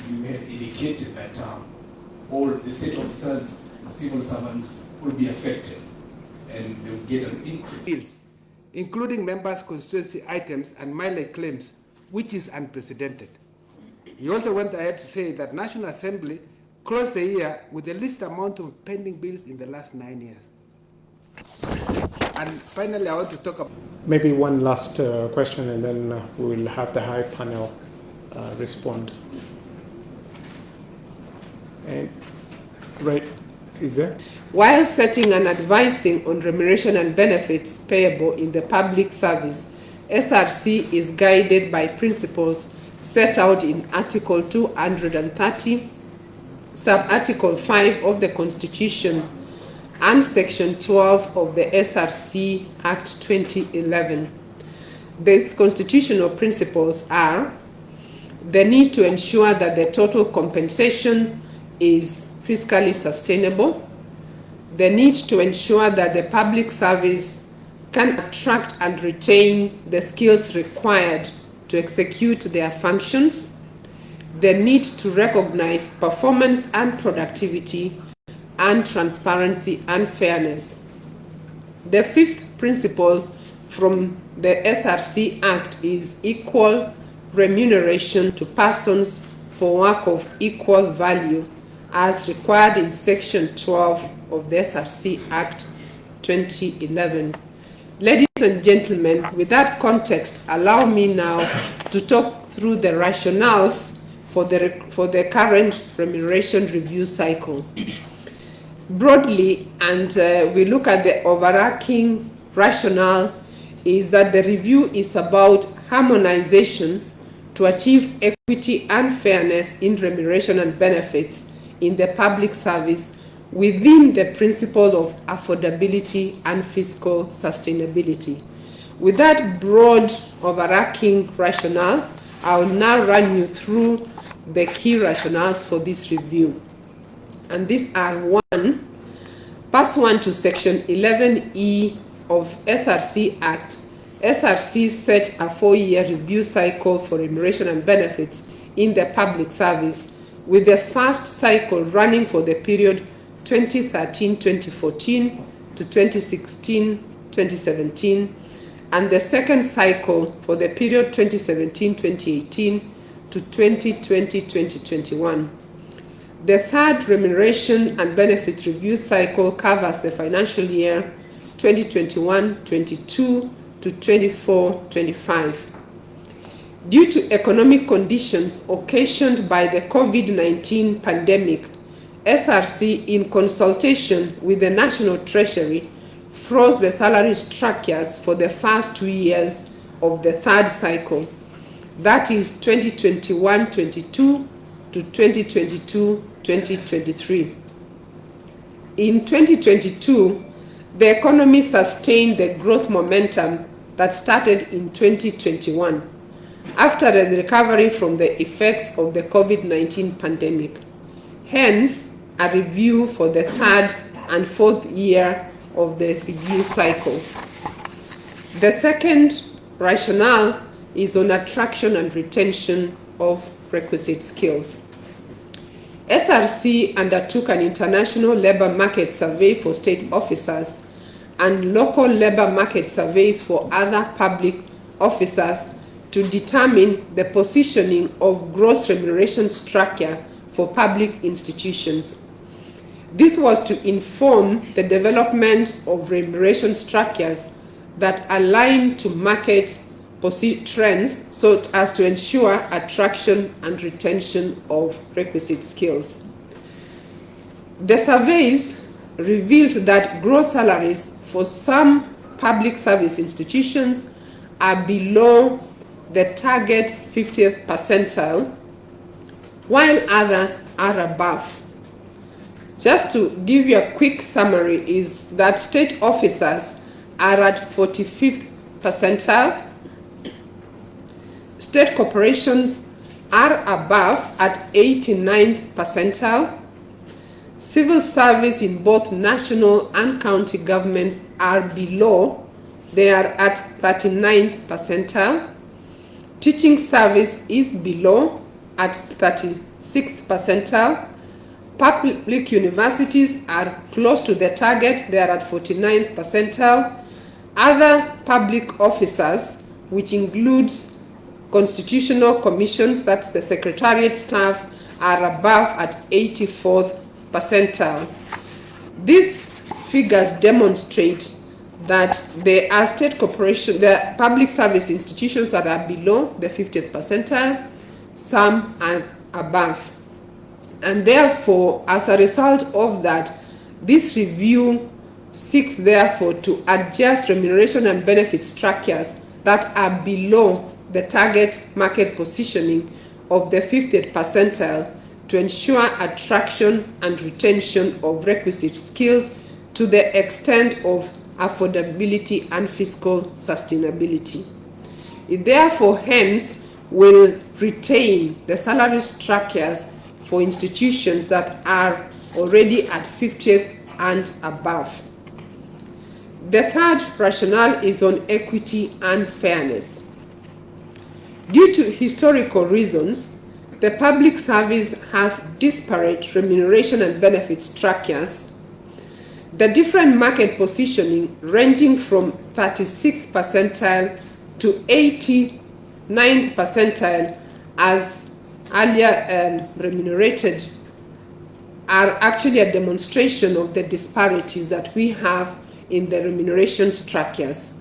you had indicated that all the state officers, civil servants will be affected and they will get an increase. Including members' constituency items and mileage claims, which is unprecedented. He also went ahead to say that National Assembly closed the year with the least amount of pending bills in the last 9 years. And finally, I want to talk about... Maybe one last question, and then we will have the high panel respond. And, right, is there? While setting and advising on remuneration and benefits payable in the public service, SRC is guided by principles set out in Article 230, Sub-Article 5 of the Constitution and Section 12 of the SRC Act 2011. These constitutional principles are the need to ensure that the total compensation is fiscally sustainable, the need to ensure that the public service can attract and retain the skills required to execute their functions, the need to recognize performance and productivity, and transparency and fairness. The fifth principle from the SRC Act is equal remuneration to persons for work of equal value as required in Section 12 of the SRC Act 2011. Ladies and gentlemen, with that context, allow me now to talk through the rationales for the current remuneration review cycle. Broadly, and we look at the overarching rationale, is that the review is about harmonization to achieve equity and fairness in remuneration and benefits in the public service within the principle of affordability and fiscal sustainability. With that broad overarching rationale, I will now run you through the key rationales for this review. And these are: 1, pursuant to Section 11E of SRC Act, SRC set a 4-year review cycle for remuneration and benefits in the public service, with the first cycle running for the period 2013-2014 to 2016-2017, and the second cycle for the period 2017-2018 to 2020-2021. The third remuneration and benefit review cycle covers the financial year 2021-22 to 24-25. Due to economic conditions occasioned by the COVID-19 pandemic, SRC, in consultation with the National Treasury, froze the salary structures for the first 2 years of the third cycle, that is 2021-22 to 2022-2023. In 2022, the economy sustained the growth momentum that started in 2021 after the recovery from the effects of the COVID-19 pandemic. Hence, a review for the third and fourth year of the review cycle. The second rationale is on attraction and retention of requisite skills. SRC undertook an international labor market survey for state officers and local labor market surveys for other public officers to determine the positioning of gross remuneration structure for public institutions. This was to inform the development of remuneration structures that align to market trends so as to ensure attraction and retention of requisite skills. The surveys revealed that gross salaries for some public service institutions are below the target 50th percentile, while others are above. Just to give you a quick summary is that state officers are at 45th percentile, state corporations are above at 89th percentile, civil service in both national and county governments are below, they are at 39th percentile, teaching service is below, at 36th percentile. Public universities are close to the target, they are at 49th percentile. Other public officers, which includes constitutional commissions, that's the secretariat staff, are above at 84th percentile. These figures demonstrate that there are state corporations, there are public service institutions that are below the 50th percentile, some are above. And therefore, as a result of that, this review seeks therefore to adjust remuneration and benefit structures that are below the target market positioning of the 50th percentile to ensure attraction and retention of requisite skills to the extent of affordability and fiscal sustainability. It therefore hence will retain the salary structures for institutions that are already at 50th and above. The third rationale is on equity and fairness. Due to historical reasons, the public service has disparate remuneration and benefit structures. The different market positioning ranging from 36th percentile to 89th percentile as earlier remunerated are actually a demonstration of the disparities that we have in the remuneration structures.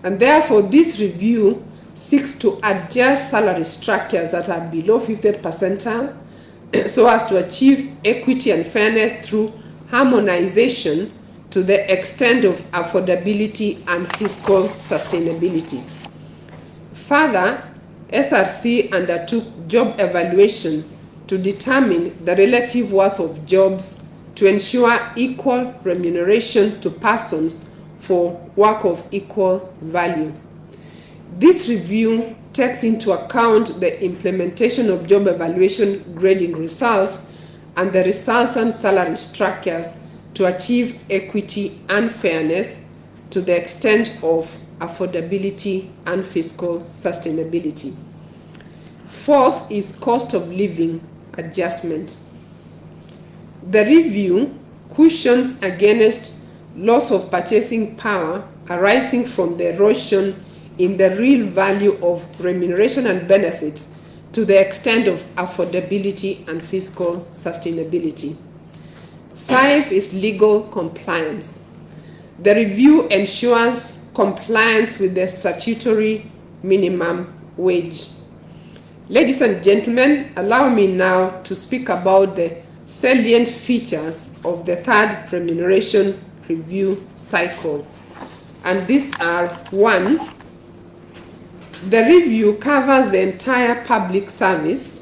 And therefore, this review seeks to adjust salary structures that are below 50th percentile so as to achieve equity and fairness through harmonization to the extent of affordability and fiscal sustainability. Further, SRC undertook job evaluation to determine the relative worth of jobs to ensure equal remuneration to persons for work of equal value. This review takes into account the implementation of job evaluation grading results and the resultant salary structures to achieve equity and fairness to the extent of affordability and fiscal sustainability. Fourth is cost of living adjustment. The review cushions against loss of purchasing power arising from the erosion in the real value of remuneration and benefits to the extent of affordability and fiscal sustainability. 5 is legal compliance. The review ensures compliance with the statutory minimum wage. Ladies and gentlemen, allow me now to speak about the salient features of the third remuneration review cycle. And these are: 1, the review covers the entire public service,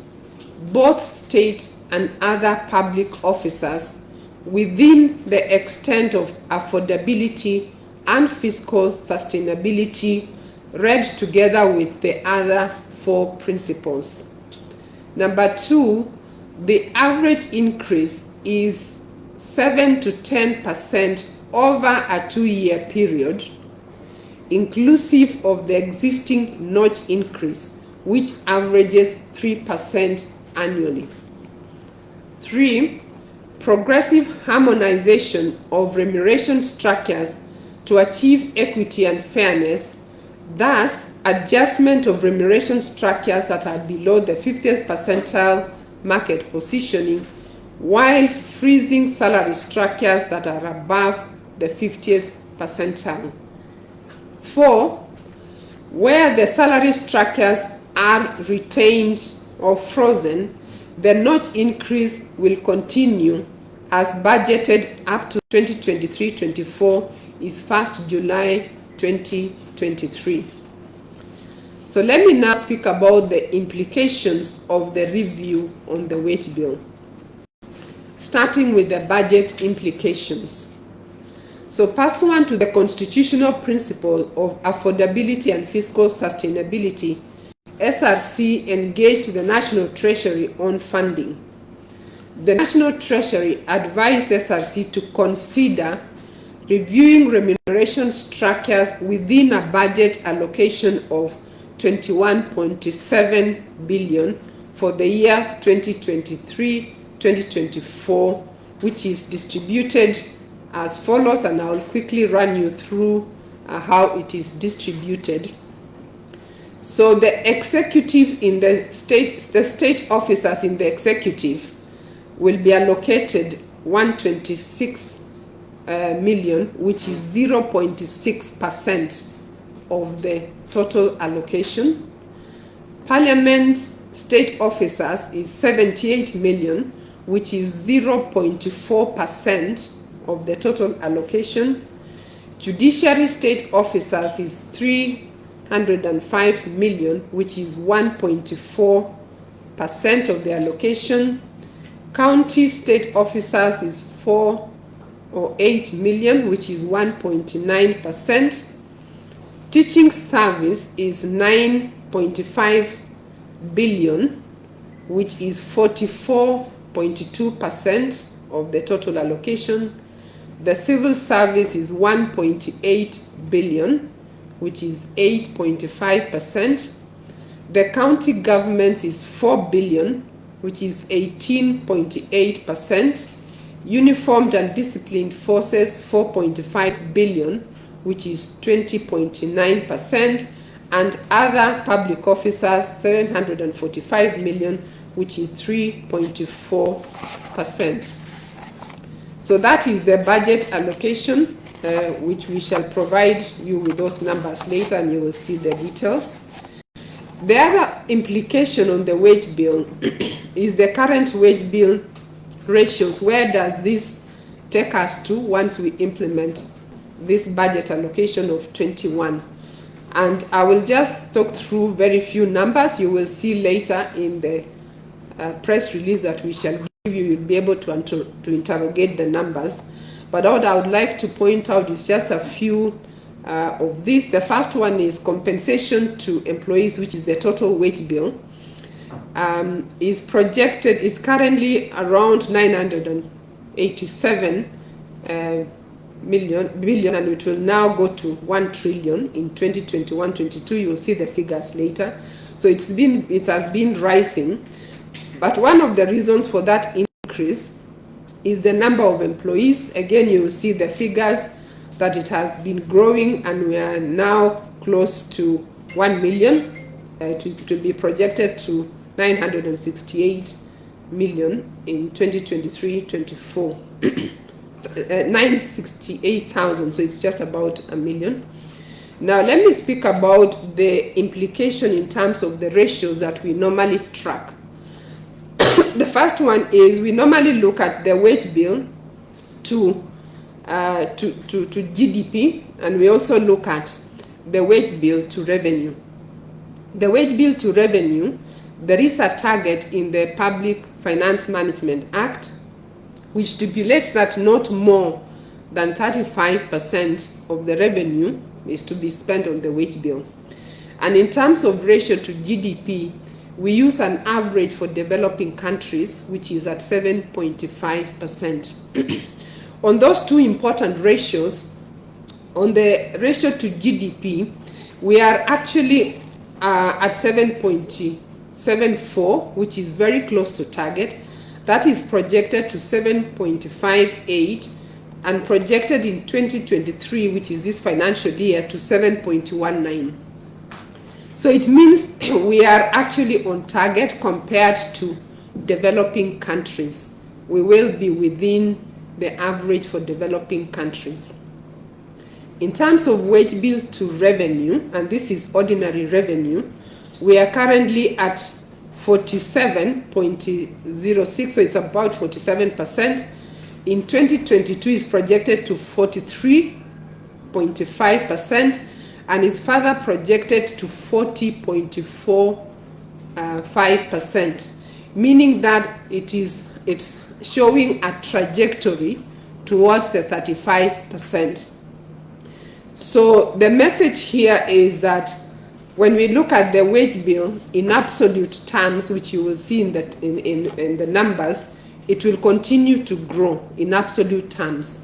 both state and other public officers, within the extent of affordability and fiscal sustainability, read together with the other 4 principles. Number 2, the average increase is 7 to 10% over a 2-year period, inclusive of the existing notch increase, which averages 3% annually. 3, progressive harmonization of remuneration structures to achieve equity and fairness, thus adjustment of remuneration structures that are below the 50th percentile market positioning, while freezing salary structures that are above the 50th percentile. 4, where the salary structures are retained or frozen, the notch increase will continue as budgeted up to 2023-24 is 1st July 2023. So let me now speak about the implications of the review on the wage bill, starting with the budget implications. So pursuant to the constitutional principle of affordability and fiscal sustainability, SRC engaged the National Treasury on funding. The National Treasury advised SRC to consider reviewing remuneration structures within a budget allocation of 21.7 billion for the year 2023-2024, which is distributed as follows, and I'll quickly run you through how it is distributed. So the executive in the state officers in the executive will be allocated 126 million, which is 0.6% of the total allocation. Parliament state officers is 78 million, which is 0.4% of the total allocation. Judiciary state officers is 305 million, which is 1.4% of the allocation. County state officers is 408 million, which is 1.9%. Teaching service is 9.5 billion, which is 44.2% of the total allocation. The civil service is 1.8 billion, which is 8.5%. The county government is 4 billion, which is 18.8%. Uniformed and disciplined forces 4.5 billion, which is 20.9%. And other public officers 745 million, which is 3.4%. So that is the budget allocation, which we shall provide you with those numbers later, and you will see the details. The other implication on the wage bill is the current wage bill ratios. Where does this take us to once we implement this budget allocation of 21? And I will just talk through very few numbers. You will see later in the press release that we shall give you. You'll be able to interrogate the numbers. But what I would like to point out is just a few of these. The first one is compensation to employees, which is the total wage bill. Is currently around 987 billion, and it will now go to 1 trillion in 2021-22. You will see the figures later. So it has been rising, but one of the reasons for that increase is the number of employees. Again, you will see the figures that it has been growing, and we are now close to 1 million, to be projected to 968 million in 2023-24. 968,000, so it's just about a million. Now let me speak about the implication in terms of the ratios that we normally track. The first one is we normally look at the wage bill to GDP, and we also look at the wage bill to revenue. The wage bill to revenue, there is a target in the Public Finance Management Act, which stipulates that not more than 35% of the revenue is to be spent on the wage bill. And in terms of ratio to GDP, we use an average for developing countries, which is at 7.5%. On those two important ratios, on the ratio to GDP, we are actually at 7.74, which is very close to target. That is projected to 7.58 and projected in 2023, which is this financial year, to 7.19. So it means we are actually on target compared to developing countries. We will be within the average for developing countries. In terms of wage bill to revenue, and this is ordinary revenue, we are currently at 47.06, so it's about 47%. In 2022 is projected to 43.5% and is further projected to 40.45%, meaning that it's showing a trajectory towards the 35%. So the message here is that when we look at the wage bill in absolute terms, which you will see in the numbers, it will continue to grow in absolute terms.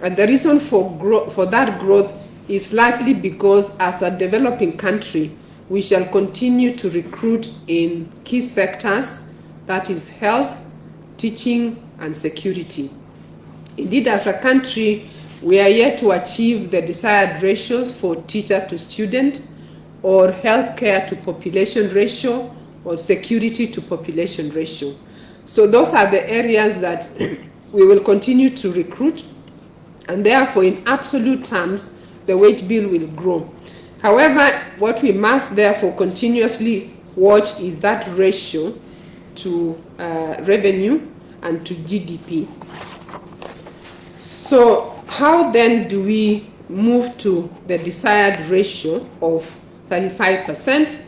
And the reason for that growth is largely because as a developing country, we shall continue to recruit in key sectors, that is health, teaching, and security. Indeed, as a country, we are yet to achieve the desired ratios for teacher to student, or healthcare to population ratio, or security to population ratio. So those are the areas that we will continue to recruit, and therefore in absolute terms, the wage bill will grow. However, what we must therefore continuously watch is that ratio to revenue and to GDP. So how then do we move to the desired ratio of 35%?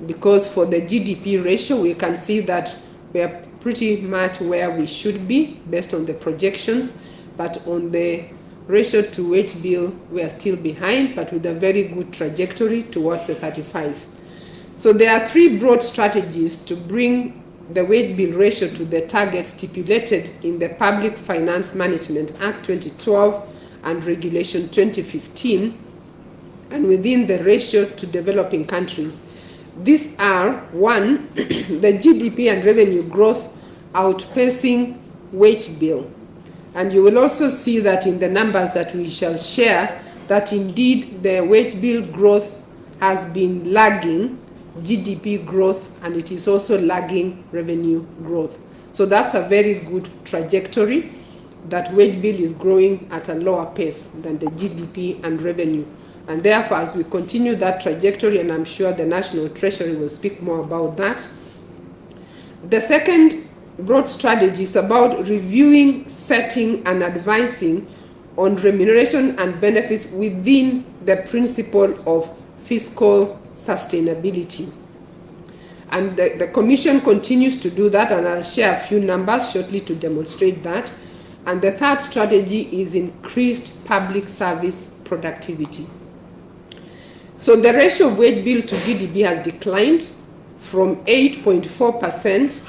Because for the GDP ratio, we can see that we are pretty much where we should be based on the projections, but on the ratio to wage bill, we are still behind, but with a very good trajectory towards the 35. So there are three broad strategies to bring the wage bill ratio to the target stipulated in the Public Finance Management Act 2012 and Regulation 2015, and within the ratio to developing countries. These are: one, the GDP and revenue growth outpacing wage bill. And you will also see that in the numbers that we shall share, that indeed the wage bill growth has been lagging GDP growth, and it is also lagging revenue growth. So that's a very good trajectory, that wage bill is growing at a lower pace than the GDP and revenue. And therefore, as we continue that trajectory, and I'm sure the National Treasury will speak more about that, the second broad strategy is about reviewing, setting, and advising on remuneration and benefits within the principle of fiscal sustainability. And the Commission continues to do that, and I'll share a few numbers shortly to demonstrate that. And the third strategy is increased public service productivity. So the ratio of wage bill to GDP has declined from 8.4%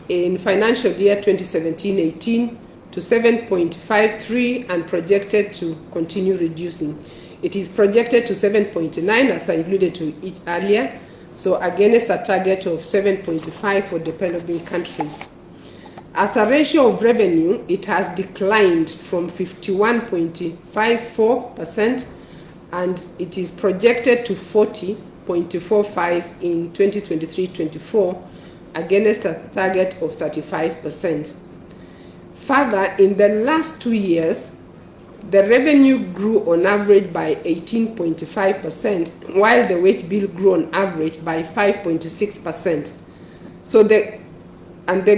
in financial year 2017-18 to 7.53 and projected to continue reducing. It is projected to 7.9, as I alluded to it earlier, so against a target of 7.5 for developing countries. As a ratio of revenue, it has declined from 51.54%, and it is projected to 40.45 in 2023-24, against a target of 35%. Further, in the last 2 years, the revenue grew on average by 18.5%, while the wage bill grew on average by 5.6%. So the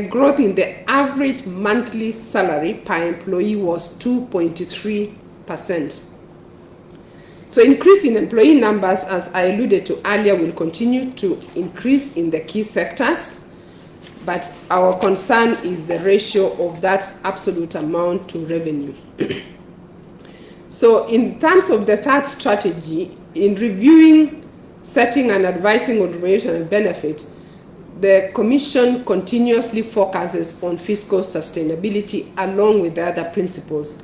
growth in the average monthly salary per employee was 2.3%. So increase in employee numbers, as I alluded to earlier, will continue to increase in the key sectors, but our concern is the ratio of that absolute amount to revenue. So in terms of the third strategy, in reviewing, setting, and advising on remuneration and benefit, the Commission continuously focuses on fiscal sustainability along with the other principles.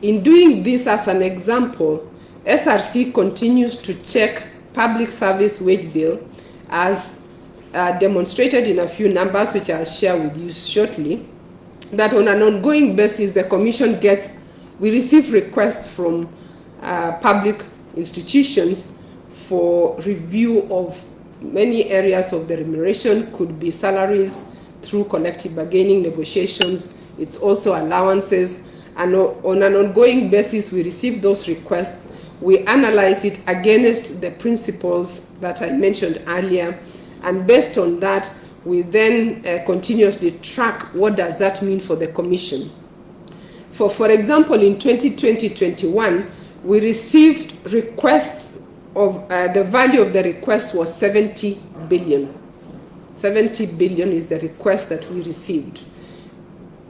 In doing this, as an example, SRC continues to check public service wage bill, as demonstrated in a few numbers, which I'll share with you shortly, that on an ongoing basis, the Commission we receive requests from public institutions for review of many areas of the remuneration. Could be salaries through collective bargaining negotiations. It's also allowances. And on an ongoing basis, we receive those requests. We analyze it against the principles that I mentioned earlier. And based on that, we then continuously track what does that mean for the Commission. For example, in 2020-21, we received requests of, the value of the request was 70 billion. 70 billion is the request that we received.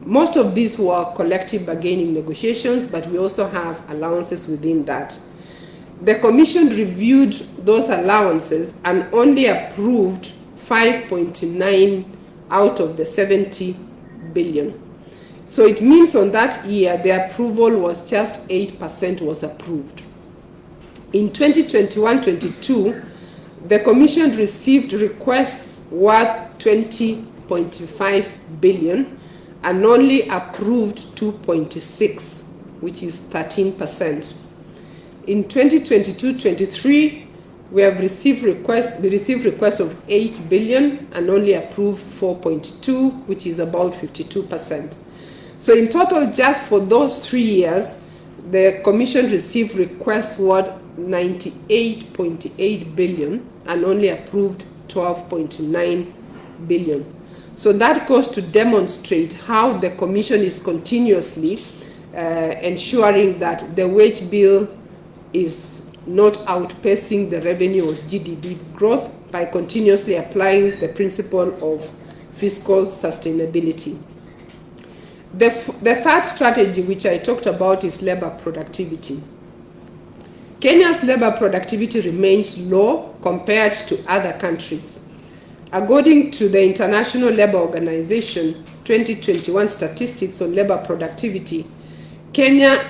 Most of these were collective bargaining negotiations, but we also have allowances within that. The Commission reviewed those allowances and only approved 5.9 out of the 70 billion. So it means on that year, the approval was just 8% was approved. In 2021-22, The Commission received requests worth 20.5 billion and only approved 2.6, which is 13%. In 2022-23, we received requests of 8 billion and only approved 4.2, which is about 52%. So in total, just for those 3 years, the Commission received requests worth 98.8 billion and only approved 12.9 billion. So that goes to demonstrate how the Commission is continuously ensuring that the wage bill is not outpacing the revenue or GDP growth by continuously applying the principle of fiscal sustainability. The third strategy, which I talked about, is labor productivity. Kenya's labor productivity remains low compared to other countries. According to the International Labour Organization 2021 statistics on labor productivity, Kenya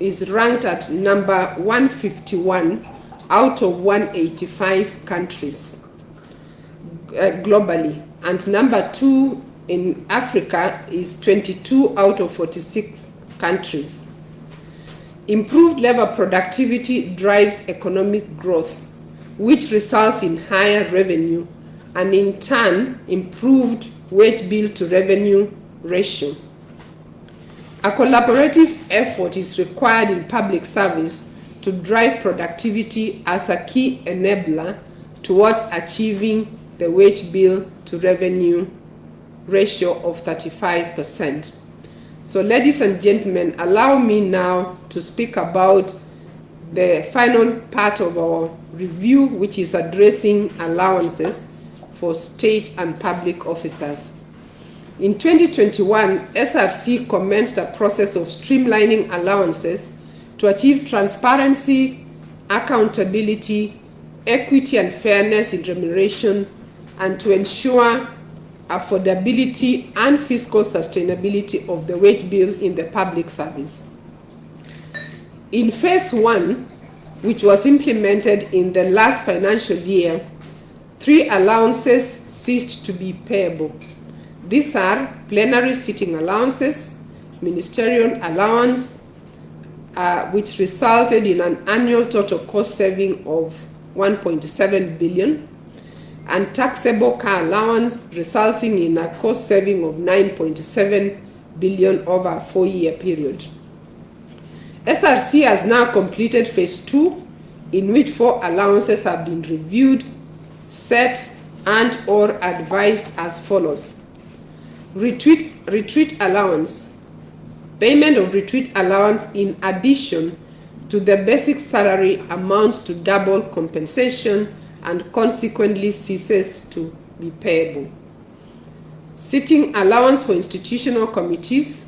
is ranked at number 151 out of 185 countries globally, and number 2 in Africa is 22 out of 46 countries. Improved labor productivity drives economic growth, which results in higher revenue and in turn improved wage bill to revenue ratio. A collaborative effort is required in public service to drive productivity as a key enabler towards achieving the wage bill to revenue ratio of 35%. So ladies and gentlemen, allow me now to speak about the final part of our review, which is addressing allowances for state and public officers. In 2021, SRC commenced a process of streamlining allowances to achieve transparency, accountability, equity and fairness in remuneration, and to ensure affordability and fiscal sustainability of the wage bill in the public service. In phase 1, which was implemented in the last financial year, 3 allowances ceased to be payable. These are plenary sitting allowances, ministerial allowance, which resulted in an annual total cost saving of 1.7 billion, and taxable car allowance, resulting in a cost saving of 9.7 billion over a 4-year period. SRC has now completed phase 2, in which 4 allowances have been reviewed, set, and or advised as follows. Retreat allowance. Payment of retreat allowance in addition to the basic salary amounts to double compensation and consequently ceases to be payable. Sitting allowance for institutional committees.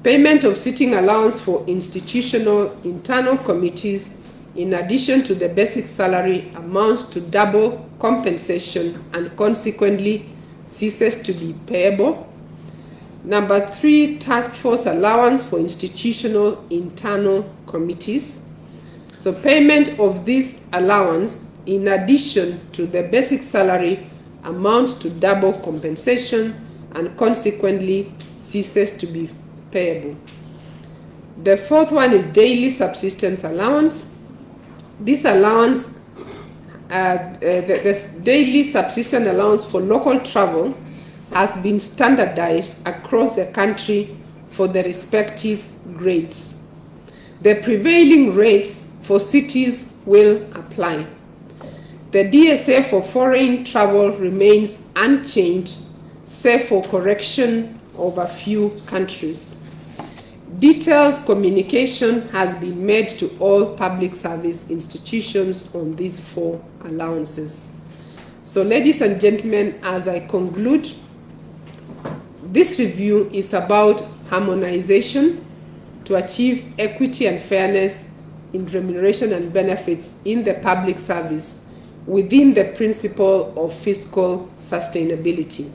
Payment of sitting allowance for institutional internal committees in addition to the basic salary amounts to double compensation and consequently ceases to be payable. Number 3, task force allowance for institutional internal committees. So payment of this allowance in addition to the basic salary amounts to double compensation and consequently ceases to be payable. The 4th one is daily subsistence allowance. This allowance, the daily subsistence allowance for local travel has been standardized across the country for the respective grades. The prevailing rates for cities will apply. The DSA for foreign travel remains unchanged, save for correction of a few countries. Detailed communication has been made to all public service institutions on these 4 allowances. So, ladies and gentlemen, as I conclude, this review is about harmonization to achieve equity and fairness in remuneration and benefits in the public service within the principle of fiscal sustainability.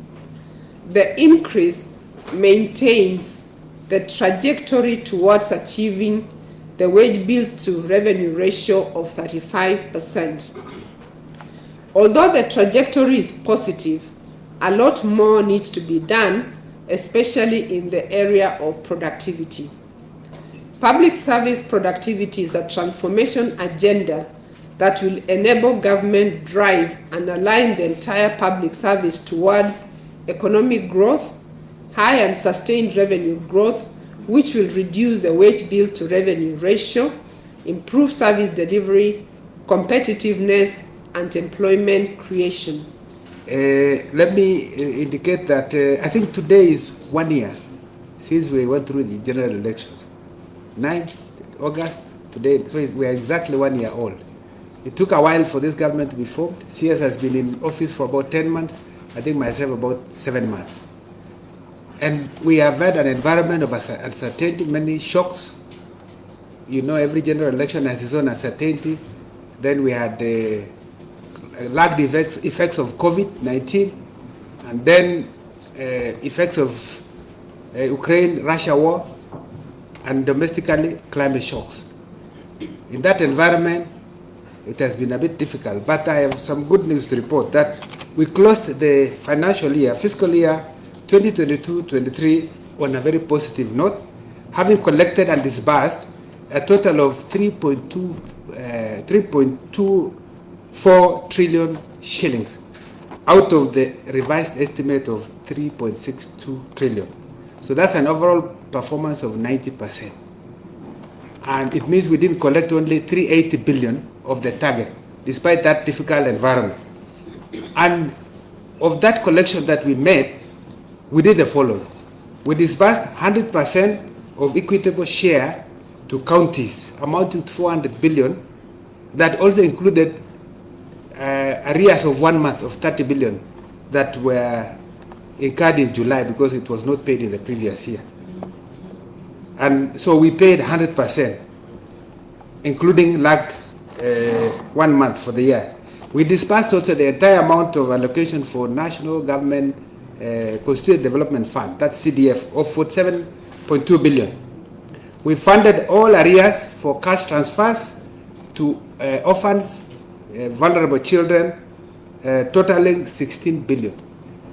The increase maintains the trajectory towards achieving the wage bill to revenue ratio of 35%. Although the trajectory is positive, a lot more needs to be done, especially in the area of productivity. Public service productivity is a transformation agenda that will enable government drive and align the entire public service towards economic growth, high and sustained revenue growth, which will reduce the wage bill to revenue ratio, improve service delivery, competitiveness, and employment creation. Let me indicate that I think today is 1 year since we went through the general elections. 9th August, today, so we are exactly 1 year old. It took a while for this government to be formed. CS has been in office for about 10 months, I think myself about 7 months. And we have had an environment of uncertainty, many shocks. You know, every general election has its own uncertainty. Then we had the lagged effects of COVID-19, and then effects of Ukraine-Russia war, and domestically climate shocks. In that environment, it has been a bit difficult, but I have some good news to report that we closed the financial year, fiscal year 2022-23 on a very positive note, having collected and disbursed a total of 3.24 trillion shillings out of the revised estimate of 3.62 trillion. So that's an overall performance of 90%. And it means we didn't collect only 380 billion of the target, despite that difficult environment. And of that collection that we made, we did the following. We disbursed 100% of equitable share to counties, amounting to 400 billion. That also included arrears of 1 month of 30 billion that were incurred in July because it was not paid in the previous year. And so we paid 100%, including lagged 1 month for the year. We disbursed also the entire amount of allocation for National Government Constituent Development Fund, that's CDF, of 47.2 billion. We funded all arrears for cash transfers to orphans, vulnerable children, totaling 16 billion.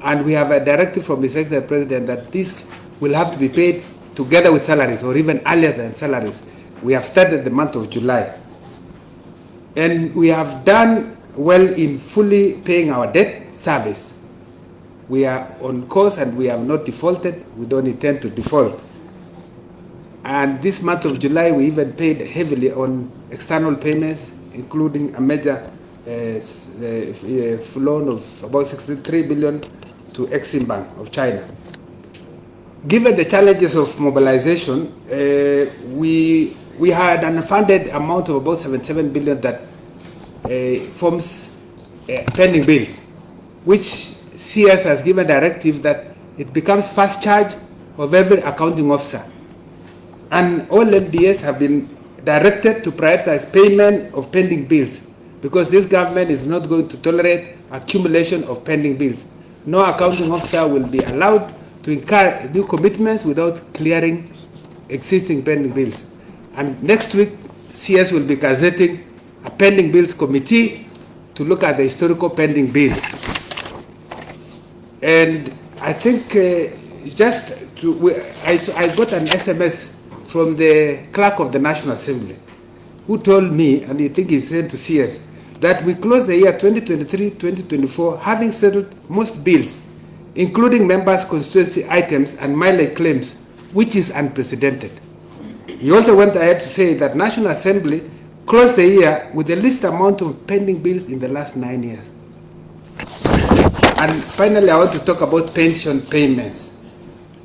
And we have a directive from the Secretary President that this will have to be paid together with salaries or even earlier than salaries. We have started the month of July. And we have done well in fully paying our debt service. We are on course and we have not defaulted. We don't intend to default. And this month of July, we even paid heavily on external payments, including a major loan of about 63 billion to Exim Bank of China. Given the challenges of mobilization, we had an unfunded amount of about 77 billion that forms pending bills, which CS has given directive that it becomes first charge of every accounting officer. And all MDS have been directed to prioritize payment of pending bills because this government is not going to tolerate accumulation of pending bills. No accounting officer will be allowed to incur new commitments without clearing existing pending bills. And next week, CS will be gazetting a pending bills committee to look at the historical pending bills. And I think I got an SMS from the clerk of the National Assembly who told me, and I think he sent to CS, that we closed the year 2023-2024 having settled most bills, including members' constituency items and mileage claims, which is unprecedented. He also went ahead to say that National Assembly closed the year with the least amount of pending bills in the last 9 years. And finally, I want to talk about pension payments.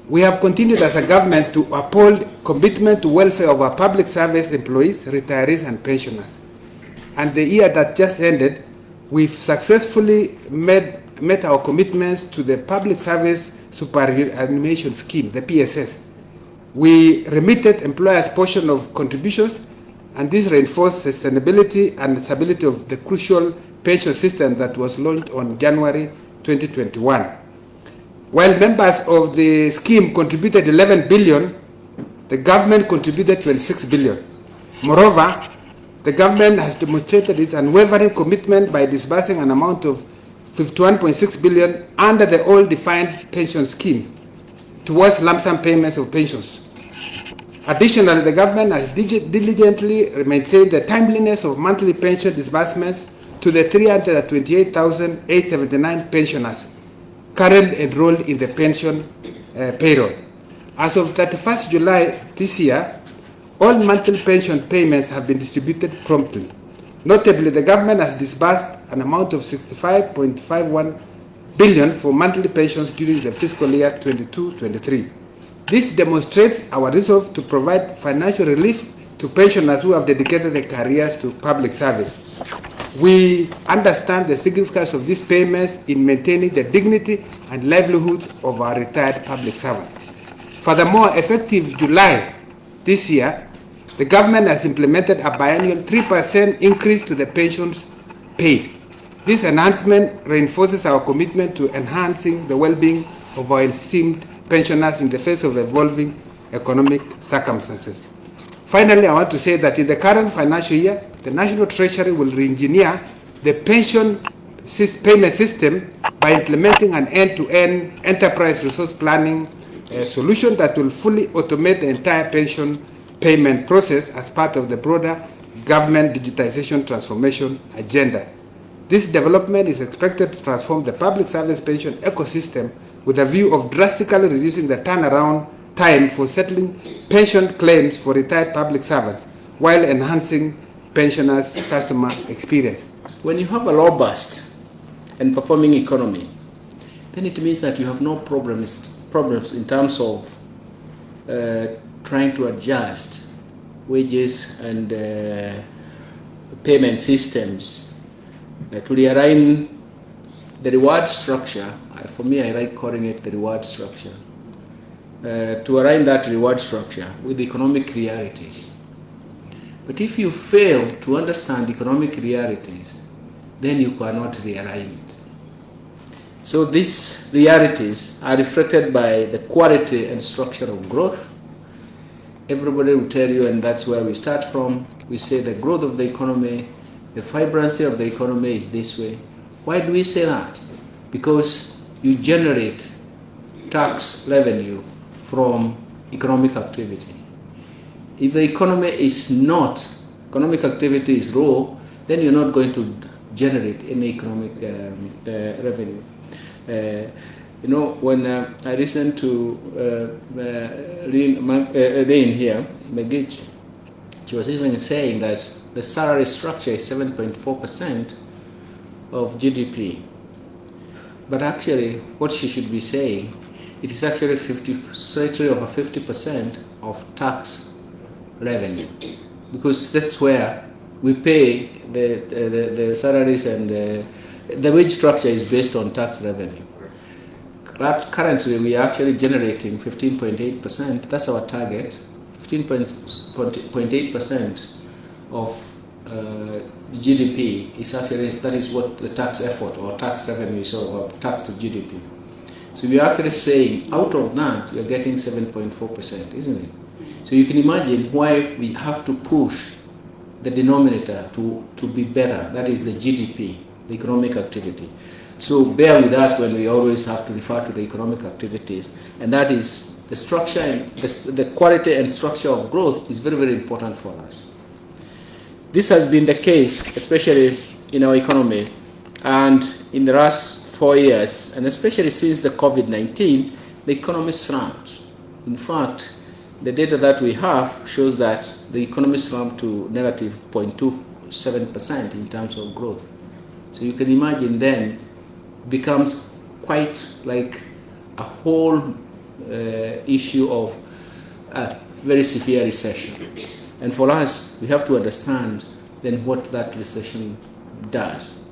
We have continued as a government to uphold commitment to welfare of our public service employees, retirees, and pensioners. And the year that just ended, we've successfully met our commitments to the Public Service Superannuation Scheme, the PSS. We remitted employers' portion of contributions, and this reinforced sustainability and stability of the crucial pension system that was launched on January 2021. While members of the scheme contributed 11 billion, the government contributed 26 billion. Moreover, the government has demonstrated its unwavering commitment by disbursing an amount of 51.6 billion under the old defined pension scheme towards lump sum payments of pensions. Additionally, the government has diligently maintained the timeliness of monthly pension disbursements to the 328,879 pensioners currently enrolled in the pension payroll. As of 31st July this year, all monthly pension payments have been distributed promptly. Notably, the government has disbursed an amount of 65.51 billion for monthly pensions during the fiscal year 22-23. This demonstrates our resolve to provide financial relief to pensioners who have dedicated their careers to public service. We understand the significance of these payments in maintaining the dignity and livelihood of our retired public servants. Furthermore, effective July this year, the government has implemented a biennial 3% increase to the pensions paid. This enhancement reinforces our commitment to enhancing the well-being of our esteemed pensioners in the face of evolving economic circumstances. Finally, I want to say that in the current financial year, the National Treasury will re-engineer the pension payment system by implementing an end-to-end enterprise resource planning solution that will fully automate the entire pension payment process as part of the broader government digitization transformation agenda. This development is expected to transform the public service pension ecosystem with a view of drastically reducing the turnaround time for settling pension claims for retired public servants while enhancing pensioners' customer experience. When you have a robust and performing economy, then it means that you have no problems in terms of trying to adjust wages and payment systems to realign the reward structure. For me, I like calling it the reward structure. To align that reward structure with economic realities. But if you fail to understand economic realities, then you cannot realign it. So these realities are reflected by the quality and structure of growth. Everybody will tell you, and that's where we start from, we say the growth of the economy, the vibrancy of the economy is this way. Why do we say that? Because you generate tax revenue from economic activity. If the economy is not, economic activity is low, then you're not going to generate any economic revenue. You know, when I listened to Lynn here, Megich, she was even saying that the salary structure is 7.4% of GDP. But actually, what she should be saying, it is actually slightly over 50% of tax revenue, because that's where we pay the salaries, and the wage structure is based on tax revenue. Currently, we are actually generating 15.8%. That's our target. 15.8% of GDP is actually, that is what the tax effort or tax revenue is, or tax to GDP. So we are actually saying out of that, we are getting 7.4%, isn't it? So you can imagine why we have to push the denominator to be better. That is the GDP, the economic activity. So bear with us when we always have to refer to the economic activities. And that is the structure, and the quality and structure of growth is very, very important for us. This has been the case, especially in our economy, and in the last 4 years, and especially since the COVID-19, the economy slumped. In fact, the data that we have shows that the economy slumped to negative 0.27% in terms of growth. So you can imagine then it becomes quite like a whole issue of a very severe recession. And for us, we have to understand then what that recession does.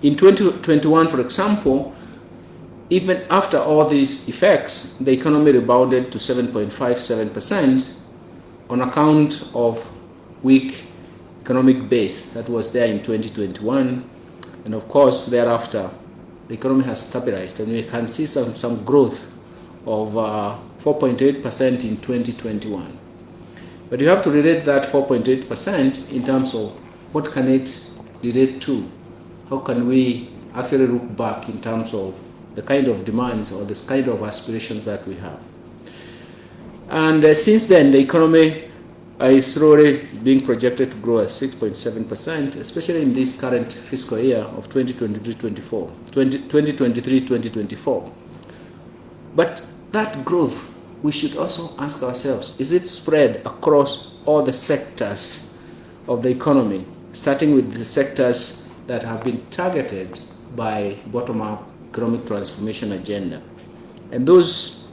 In 2021, for example, even after all these effects, the economy rebounded to 7.57% on account of weak economic base that was there in 2021. And of course, thereafter, the economy has stabilized, and we can see some growth of 4.8% in 2021. But you have to relate that 4.8% in terms of what can it relate to? How can we actually look back in terms of the kind of demands or the kind of aspirations that we have? And since then, the economy is slowly being projected to grow at 6.7%, especially in this current fiscal year of 2023-2024. But that growth, we should also ask ourselves, is it spread across all the sectors of the economy, starting with the sectors that have been targeted by bottom-up economic transformation agenda? And those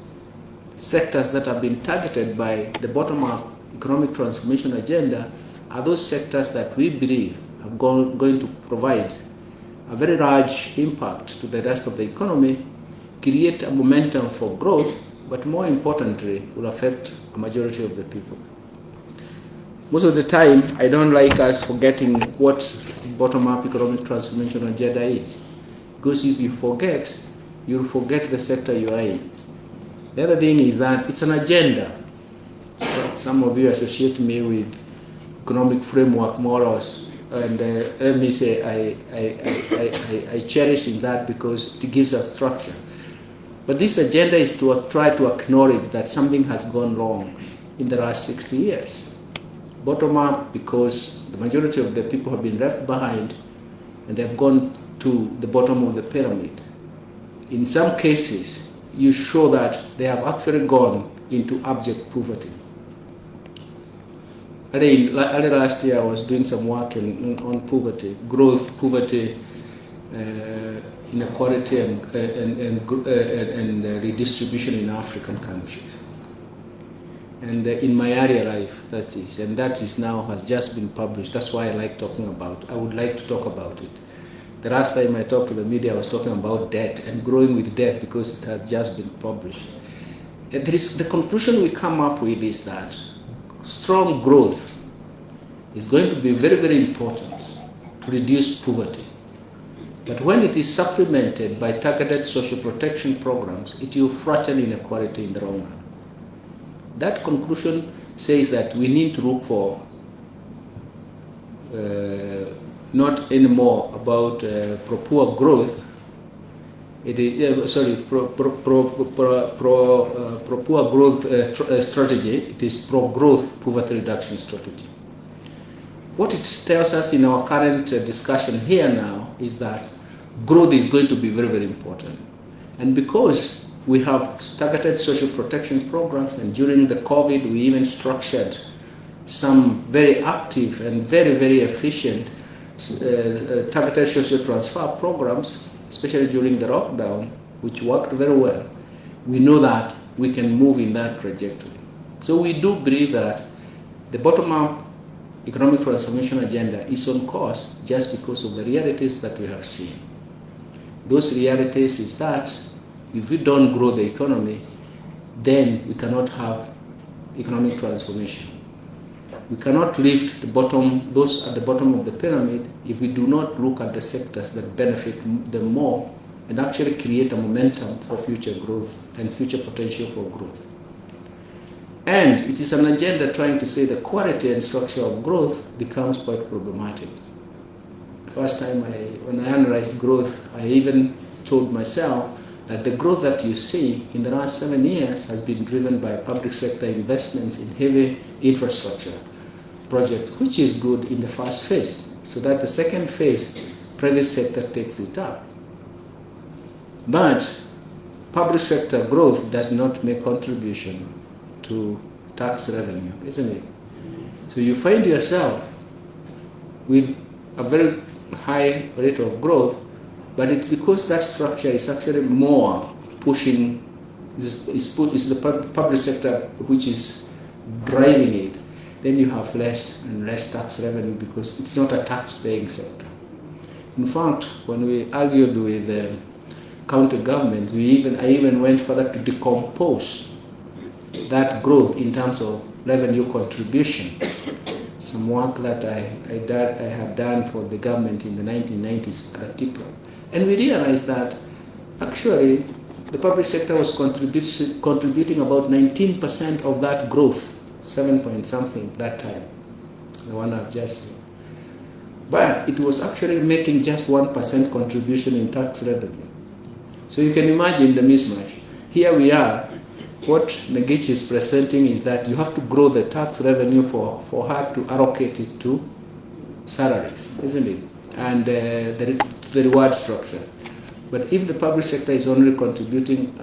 sectors that have been targeted by the bottom-up economic transformation agenda are those sectors that we believe are going to provide a very large impact to the rest of the economy, create a momentum for growth, but more importantly, will affect a majority of the people. Most of the time, I don't like us forgetting what bottom-up economic transformation agenda is. Because if you forget, you'll forget the sector you are in. The other thing is that it's an agenda. So some of you associate me with economic framework morals, and let me say I cherish in that because it gives us structure. But this agenda is to try to acknowledge that something has gone wrong in the last 60 years. Bottom up because the majority of the people have been left behind and they've gone to the bottom of the pyramid. In some cases, you show that they have actually gone into abject poverty. Early last year, I was doing some work on poverty, growth, poverty, inequality, and redistribution in African countries. And in my area life, that is, and that is now has just been published. That's why I like talking about. I would like to talk about it. The last time I talked to the media, I was talking about debt and growing with debt because it has just been published. The conclusion we come up with is that strong growth is going to be very, very important to reduce poverty. But when it is supplemented by targeted social protection programs, it will flatten inequality in the long run. That conclusion says that we need to look for not anymore about pro-poor growth. Pro-poor growth strategy. It is pro-growth poverty reduction strategy. What it tells us in our current discussion here now is that growth is going to be very, very important. And because we have targeted social protection programs, and during the COVID, we even structured some very active and very, very efficient targeted social transfer programs, especially during the lockdown, which worked very well. We know that we can move in that trajectory. So we do believe that the bottom-up economic transformation agenda is on course just because of the realities that we have seen. Those realities is that if we don't grow the economy, then we cannot have economic transformation. We cannot lift those at the bottom of the pyramid if we do not look at the sectors that benefit them more and actually create a momentum for future growth and future potential for growth. And it is an agenda trying to say the quality and structure of growth becomes quite problematic. The first time when I analyzed growth, I even told myself that the growth that you see in the last 7 years has been driven by public sector investments in heavy infrastructure projects, which is good in the first phase, so that the second phase, private sector takes it up. But public sector growth does not make contribution to tax revenue, isn't it? So you find yourself with a very high rate of growth, but because that structure is actually more pushing, is the public sector which is driving it, then you have less and less tax revenue because it's not a tax-paying sector. In fact, when we argued with the county government, I even went further to decompose that growth in terms of revenue contribution. Some work that I had done for the government in the 1990s at Atipla. And we realized that actually the public sector was contributing about 19% of that growth 7 point something that time, the one I've just seen. But it was actually making just 1% contribution in tax revenue. So you can imagine the mismatch. Here we are, what Negich is presenting is that you have to grow the tax revenue for her to allocate it to salaries, isn't it? And the reward structure. But if the public sector is only contributing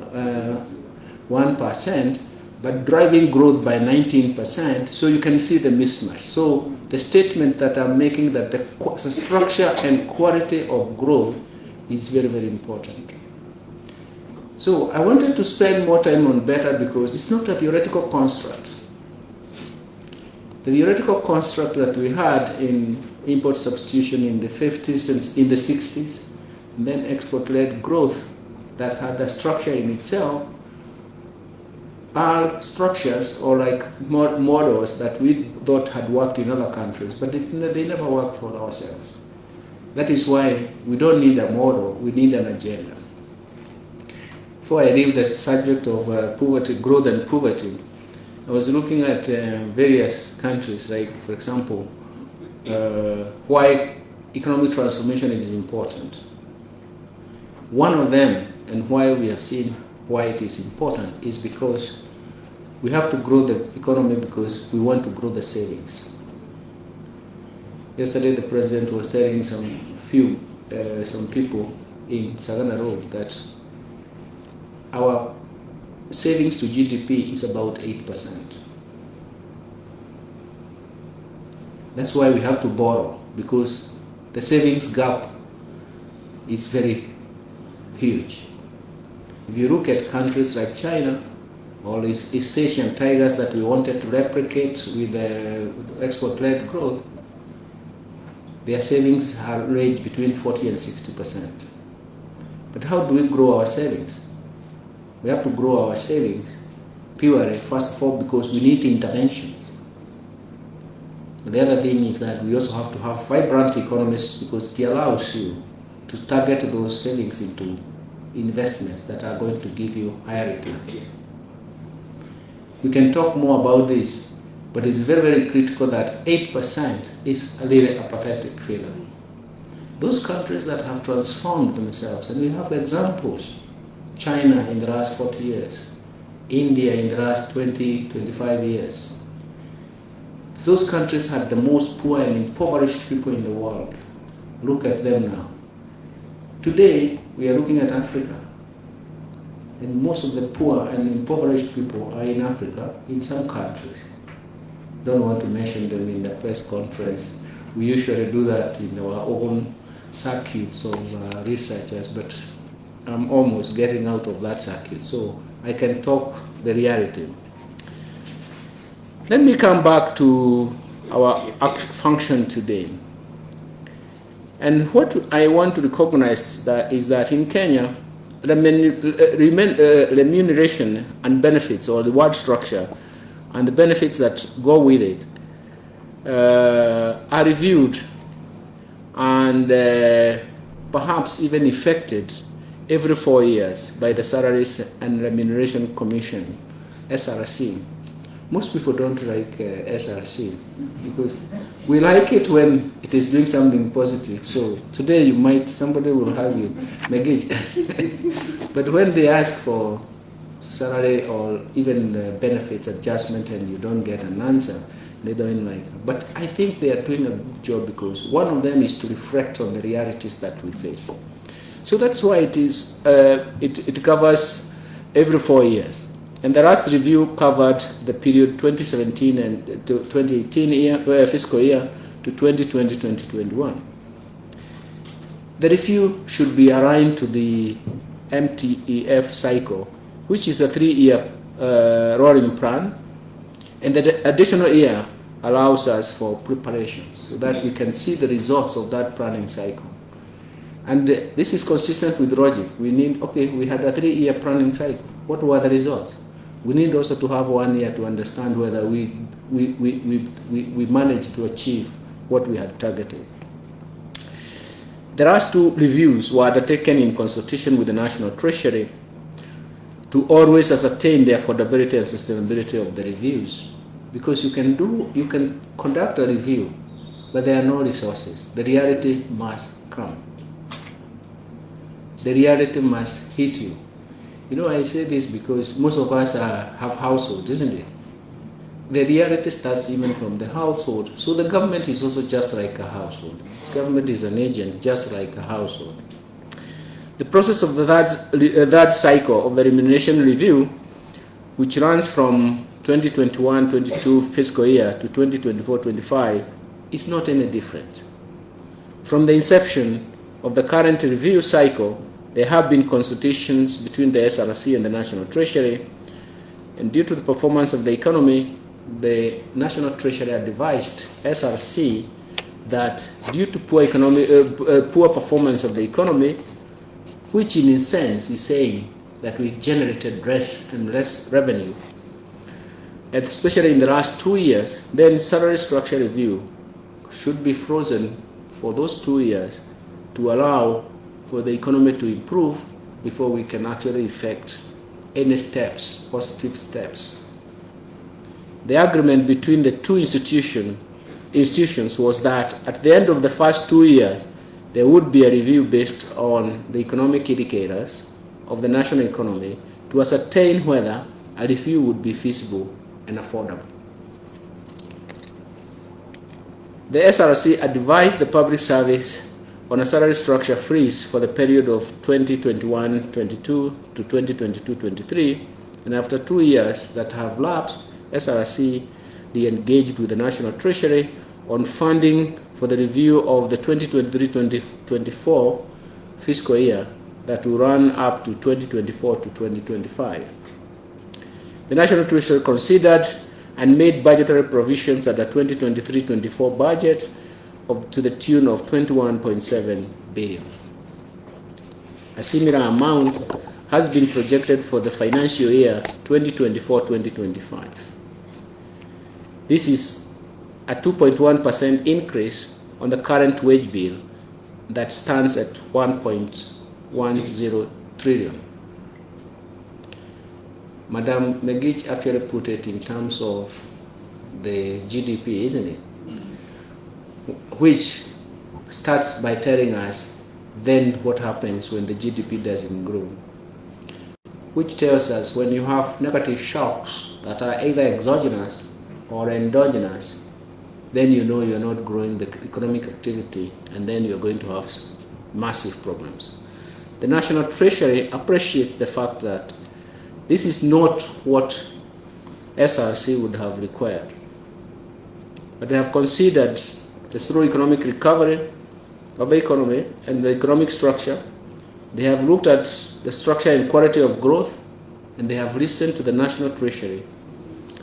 1%, but driving growth by 19%, so you can see the mismatch. So the statement that I'm making that the structure and quality of growth is very, very important. So I wanted to spend more time on better because it's not a theoretical construct. The theoretical construct that we had in import substitution in the 50s and in the 60s, and then export-led growth that had a structure in itself, are structures or like models that we thought had worked in other countries, but they never worked for ourselves. That is why we don't need a model, we need an agenda. Before I leave the subject of poverty, growth and poverty, I was looking at various countries, like, for example, why economic transformation is important. One of them, and why we have seen why it is important, is because we have to grow the economy because we want to grow the savings. Yesterday, the president was telling some people in Sagana Road that our savings to GDP is about 8%. That's why we have to borrow, because the savings gap is very huge. If you look at countries like China, all these East Asian tigers that we wanted to replicate with the export-led growth, their savings are range between 40 and 60%. But how do we grow our savings? We have to grow our savings purely, first of all, because we need interventions. But the other thing is that we also have to have vibrant economies because it allows you to target those savings into investments that are going to give you higher returns. We can talk more about this, but it's very, very critical that 8% is a really a pathetic figure. Those countries that have transformed themselves, and we have examples, China in the last 40 years, India in the last 20, 25 years. Those countries had the most poor and impoverished people in the world. Look at them now. Today, we are looking at Africa. And most of the poor and impoverished people are in Africa, in some countries. Don't want to mention them in the press conference. We usually do that in our own circuits of researchers, but I'm almost getting out of that circuit, so I can talk the reality. Let me come back to our function today. And what I want to recognize is that in Kenya, remuneration and benefits, or the reward structure, and the benefits that go with it are reviewed and perhaps even affected every 4 years by the Salaries and Remuneration Commission, SRC. Most people don't like SRC because we like it when it is doing something positive. So today somebody will have you negate. But when they ask for salary or even benefits adjustment and you don't get an answer, they don't like it. But I think they are doing a good job because one of them is to reflect on the realities that we face. So that's why it is. It covers every 4 years. And the last review covered the period 2017 and to 2018 fiscal year to 2020-2021. The review should be aligned to the MTEF cycle, which is a 3-year rolling plan, and the additional year allows us for preparations so that we can see the results of that planning cycle. And this is consistent with logic. We had a 3-year planning cycle. What were the results? We need also to have 1 year to understand whether we managed to achieve what we had targeted. The last 2 reviews were undertaken in consultation with the National Treasury to always ascertain the affordability and sustainability of the reviews, because you can conduct a review, but there are no resources. The reality must come. The reality must hit you. You know, I say this because most of us have households, isn't it? The reality starts even from the household. So the government is also just like a household. The government is an agent just like a household. The process of the third cycle of the remuneration review, which runs from 2021-22 fiscal year to 2024-25, is not any different. From the inception of the current review cycle, there have been consultations between the SRC and the National Treasury, and due to the performance of the economy, the National Treasury advised SRC that due to poor performance of the economy, which in a sense is saying that we generated less and less revenue, and especially in the last 2 years, then salary structure review should be frozen for those 2 years to allow for the economy to improve before we can actually effect any steps, positive steps. The agreement between the two institutions was that at the end of the first 2 years, there would be a review based on the economic indicators of the national economy to ascertain whether a review would be feasible and affordable. The SRC advised the public service on a salary structure freeze for the period of 2021-22 to 2022-23, and after 2 years that have lapsed, SRC re-engaged with the National Treasury on funding for the review of the 2023-2024 fiscal year that will run up to 2024 to 2025. The National Treasury considered and made budgetary provisions at the 2023-24 budget to the tune of 21.7 billion. A similar amount has been projected for the financial year 2024-2025. This is a 2.1% increase on the current wage bill that stands at 1.10 trillion. Madam Megich actually put it in terms of the GDP, isn't it? Which starts by telling us then what happens when the GDP doesn't grow. Which tells us when you have negative shocks that are either exogenous or endogenous, then you know you're not growing the economic activity, and then you're going to have massive problems. The National Treasury appreciates the fact that this is not what SRC would have required, but they have considered the slow economic recovery of the economy and the economic structure. They have looked at the structure and quality of growth, and they have listened to the National Treasury.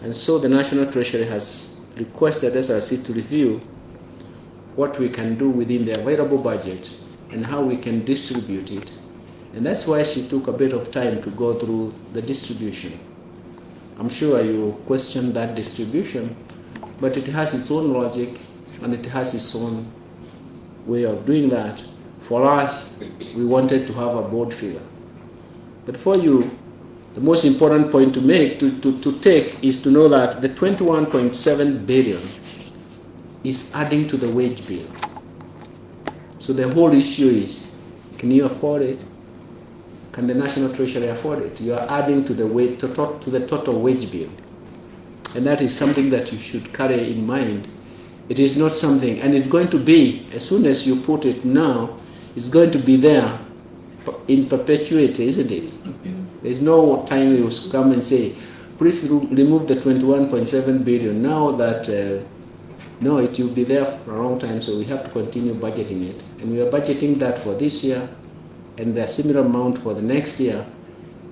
And so the National Treasury has requested SRC to review what we can do within the available budget and how we can distribute it. And that's why she took a bit of time to go through the distribution. I'm sure you question that distribution, but it has its own logic and it has its own way of doing that. For us, we wanted to have a board figure. But for you, the most important point to make, to take, is to know that the 21.7 billion is adding to the wage bill. So the whole issue is, can you afford it? Can the National Treasury afford it? You are adding to the total wage bill. And that is something that you should carry in mind. It is not something, and it's going to be, as soon as you put it now, it's going to be there in perpetuity, isn't it? There's no time you come and say, please remove the 21.7 billion. Now that, no, it will be there for a long time, so we have to continue budgeting it. And we are budgeting that for this year, and a similar amount for the next year,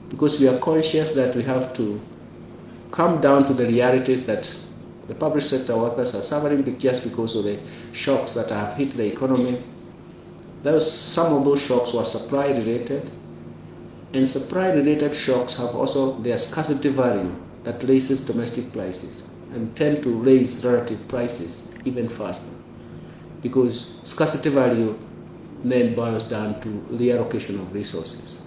because we are conscious that we have to come down to the realities that the public sector workers are suffering just because of the shocks that have hit the economy. Some of those shocks were supply related, and supply related shocks have also their scarcity value that raises domestic prices and tend to raise relative prices even faster, because scarcity value then boils down to the allocation of resources.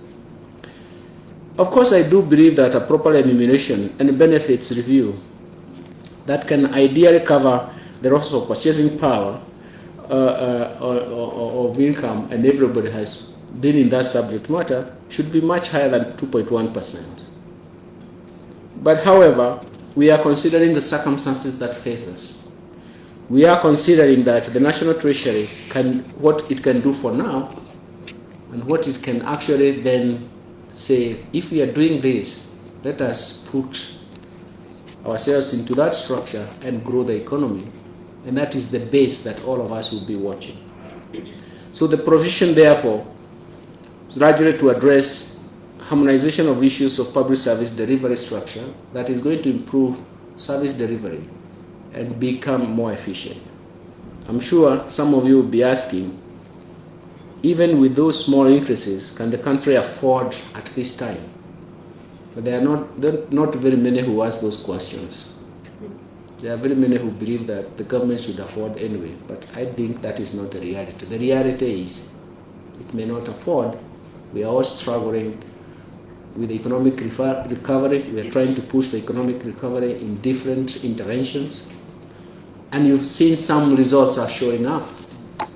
Of course, I do believe that a proper remuneration and benefits review that can ideally cover the loss of purchasing power of income, and everybody has been in that subject matter, should be much higher than 2.1%. But however, we are considering the circumstances that face us. We are considering that the National Treasury what it can do for now, and what it can actually then say, if we are doing this, let us put ourselves into that structure and grow the economy. And that is the base that all of us will be watching. So the provision, therefore, is largely to address harmonization of issues of public service delivery structure that is going to improve service delivery and become more efficient. I'm sure some of you will be asking, even with those small increases, can the country afford at this time? But there are not very many who ask those questions. There are very many who believe that the government should afford anyway, but I think that is not the reality. The reality is it may not afford. We are all struggling with economic recovery. We are trying to push the economic recovery in different interventions. And you've seen some results are showing up,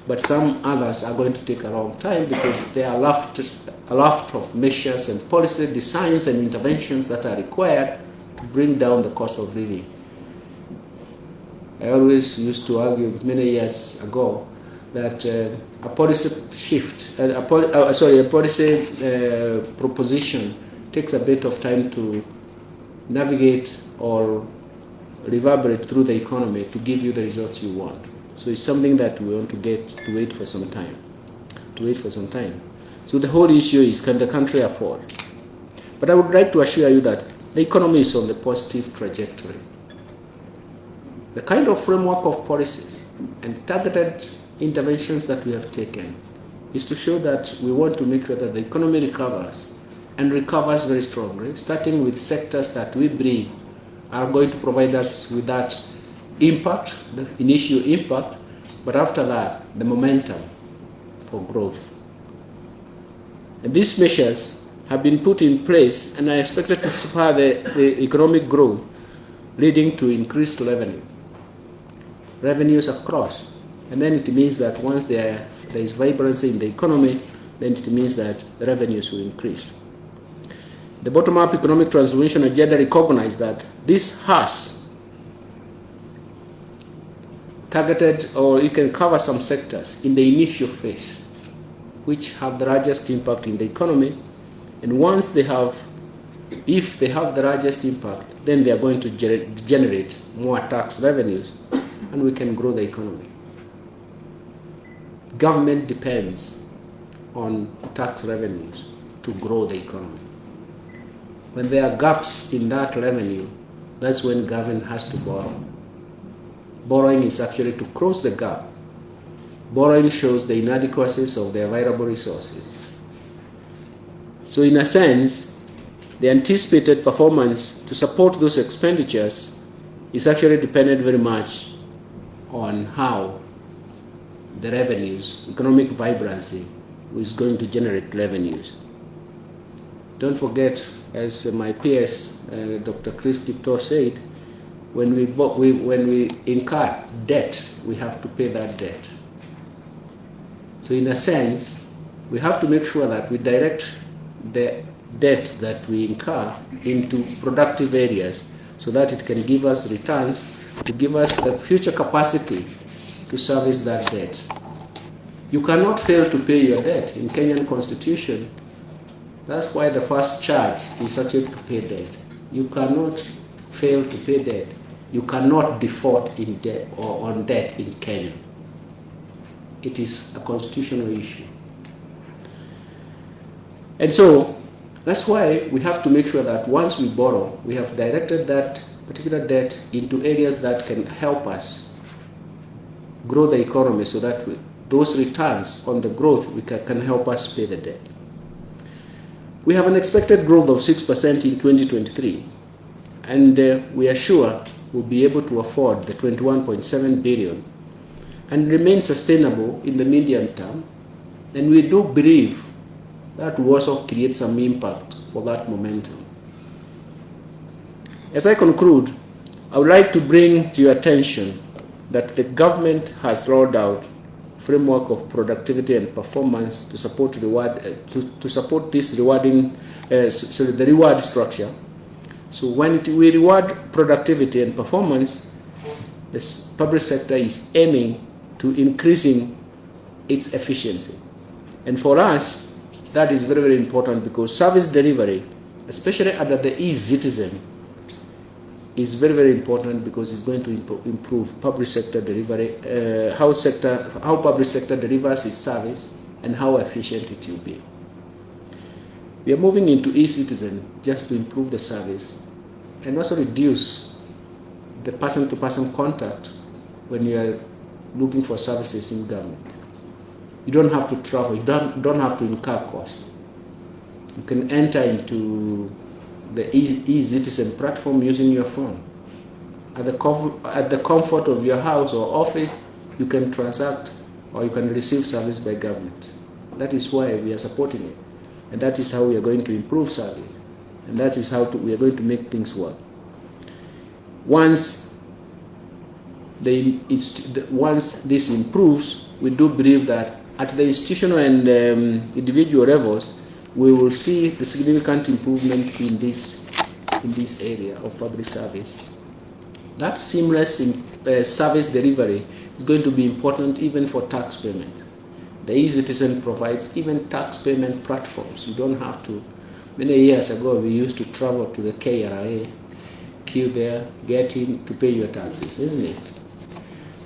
but some others are going to take a long time because there are a lot of measures and policy designs and interventions that are required to bring down the cost of living. I always used to argue many years ago that a policy shift, a policy proposition takes a bit of time to navigate or reverberate through the economy to give you the results you want. So it's something that we want to get to wait for some time. So the whole issue is, can the country afford? But I would like to assure you that the economy is on the positive trajectory. The kind of framework of policies and targeted interventions that we have taken is to show that we want to make sure that the economy recovers, and recovers very strongly, starting with sectors that we believe are going to provide us with that impact, the initial impact, but after that, the momentum for growth. And these measures have been put in place and are expected to spur the economic growth, leading to increased revenues across. And then it means that once there is vibrancy in the economy, then it means that the revenues will increase. The bottom-up economic transformation agenda recognizes that this has targeted, or it can cover some sectors in the initial phase, which have the largest impact in the economy. And once they have, if they have the largest impact, then they are going to generate more tax revenues, and we can grow the economy. Government depends on tax revenues to grow the economy. When there are gaps in that revenue, that's when government has to borrow. Borrowing is actually to close the gap. Borrowing shows the inadequacies of the available resources. So in a sense, the anticipated performance to support those expenditures is actually dependent very much on how the revenues, economic vibrancy, is going to generate revenues. Don't forget, as my PS, Dr. Chris Kipto said, when we incur debt, we have to pay that debt. So in a sense, we have to make sure that we direct the debt that we incur into productive areas so that it can give us returns, to give us the future capacity to service that debt. You cannot fail to pay your debt in Kenyan Constitution. That's why the first charge is actually to pay debt. You cannot fail to pay debt. You cannot default in debt or on debt in Kenya. It is a constitutional issue. And so that's why we have to make sure that once we borrow, we have directed that particular debt into areas that can help us grow the economy so that those returns on the growth can help us pay the debt. We have an expected growth of 6% in 2023, and we are sure we'll be able to afford the 21.7 billion and remain sustainable in the medium term. And we do believe that will also create some impact for that momentum. As I conclude, I would like to bring to your attention that the government has rolled out framework of productivity and performance to support to support this rewarding the reward structure. So when we reward productivity and performance, the public sector is aiming to increasing its efficiency. And for us, that is very, very important, because service delivery, especially under the e-citizen, is very, very important, because it's going to improve public sector delivery, how public sector delivers its service, and how efficient it will be. We are moving into e-citizen just to improve the service and also reduce the person-to-person contact when you are looking for services in government. You don't have to travel, you don't have to incur cost. You can enter into the e-citizen platform using your phone. At the comfort of your house or office, you can transact or you can receive service by government. That is why we are supporting it. And that is how we are going to improve service. And that is how we are going to make things work. Once this improves, we do believe that at the institutional and individual levels, we will see the significant improvement in this area of public service. That seamless service delivery is going to be important even for tax payment. The e-citizen provides even tax payment platforms. You don't have to. Many years ago, we used to travel to the KRA, queue there, get in to pay your taxes, isn't it?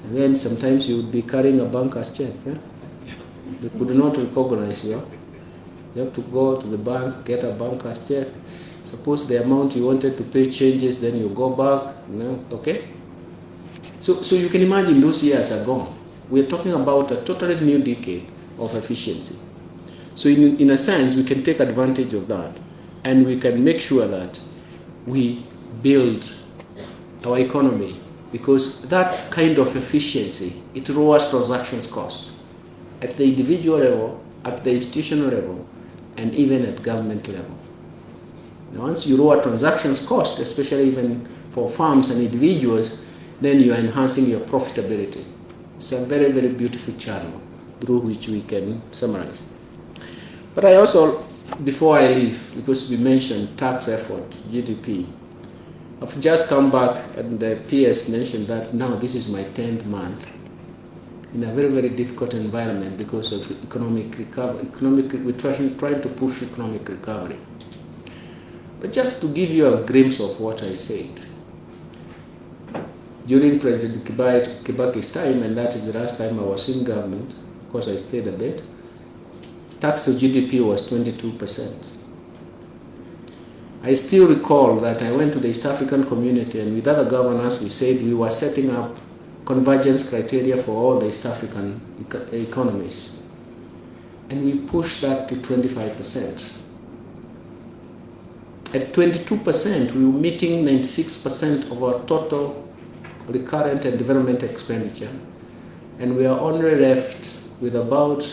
And then sometimes you would be carrying a banker's check. Yeah? They could not recognize you. You have to go to the bank, get a banker's check. Suppose the amount you wanted to pay changes, then you go back, okay? So you can imagine those years are gone. We're talking about a totally new decade of efficiency. So in a sense, we can take advantage of that, and we can make sure that we build our economy, because that kind of efficiency, it lowers transactions cost at the individual level, at the institutional level, and even at government level. Now, once you lower transactions cost, especially even for firms and individuals, then you are enhancing your profitability. It's a very, very beautiful channel through which we can summarize. But I also, before I leave, because we mentioned tax effort, GDP, I've just come back and the PS mentioned that now this is my 10th month in a very, very difficult environment because of economic recovery. We're trying to push economic recovery. But just to give you a glimpse of what I said, during President Kibaki's time, and that is the last time I was in government, of course I stayed a bit, tax to GDP was 22%. I still recall that I went to the East African community, and with other governors we said we were setting up convergence criteria for all the East African economies. And we pushed that to 25%. At 22%, we were meeting 96% of our total recurrent and development expenditure. And we are only left with about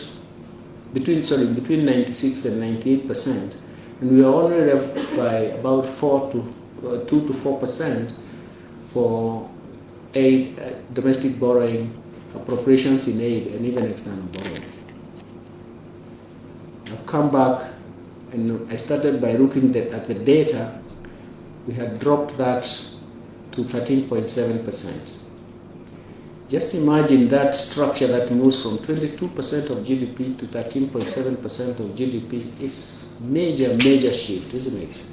between 96 and 98%. And we are only left by about 2 to 4% for aid, domestic borrowing, appropriations in aid, and even external borrowing. I've come back and I started by looking at the data. We had dropped that to 13.7%. Just imagine that structure that moves from 22% of GDP to 13.7% of GDP is major shift, isn't it?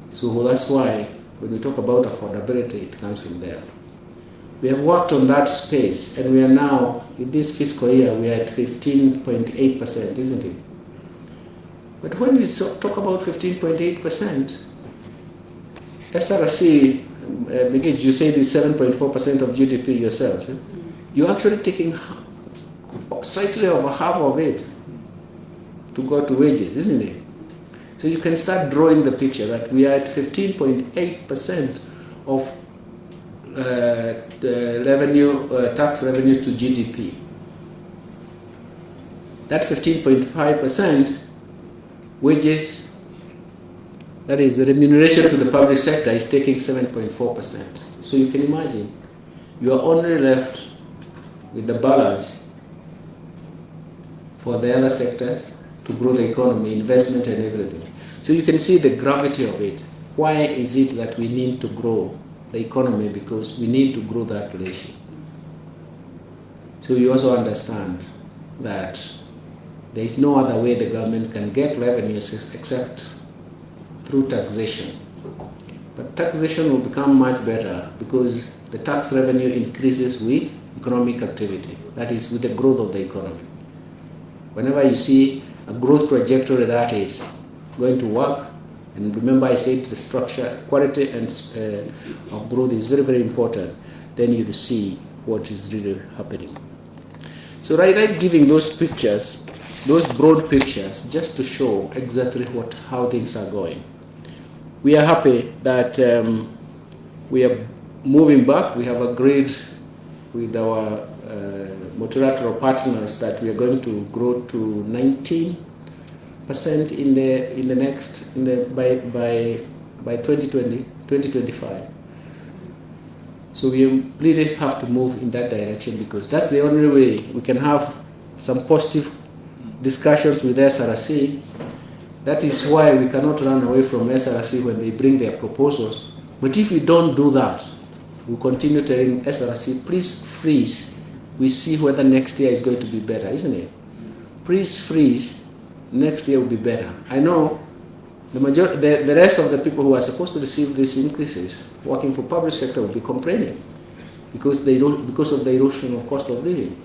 So that's why when we talk about affordability, it comes from there. We have worked on that space, and we are now, in this fiscal year, we are at 15.8%, isn't it? But when we talk about 15.8%, SRC, Brigade, you said it's 7.4% of GDP yourselves. Eh? You're actually taking slightly over half of it to go to wages, isn't it? So you can start drawing the picture that we are at 15.8% of the revenue, tax revenue to GDP. That 15.5%, wages That is, the remuneration to the public sector is taking 7.4%. So you can imagine, you are only left with the balance for the other sectors to grow the economy, investment and everything. So you can see the gravity of it. Why is it that we need to grow the economy? Because we need to grow that ratio. So you also understand that there is no other way the government can get revenues except through taxation. But taxation will become much better because the tax revenue increases with economic activity, that is, with the growth of the economy. Whenever you see a growth trajectory that is going to work, and remember I said the structure, quality and of growth is very, very important, then you will see what is really happening. So I like giving those pictures, those broad pictures, just to show exactly how things are going. We are happy that we are moving back. We have agreed with our multilateral partners that we are going to grow to 19% by 2025. So we really have to move in that direction because that's the only way we can have some positive discussions with SRC. That is why we cannot run away from SRC when they bring their proposals. But if we don't do that, we continue telling SRC, please freeze. We see whether next year is going to be better, isn't it? Please freeze. Next year will be better. I know the rest of the people who are supposed to receive these increases, working for public sector, will be complaining because of the erosion of cost of living.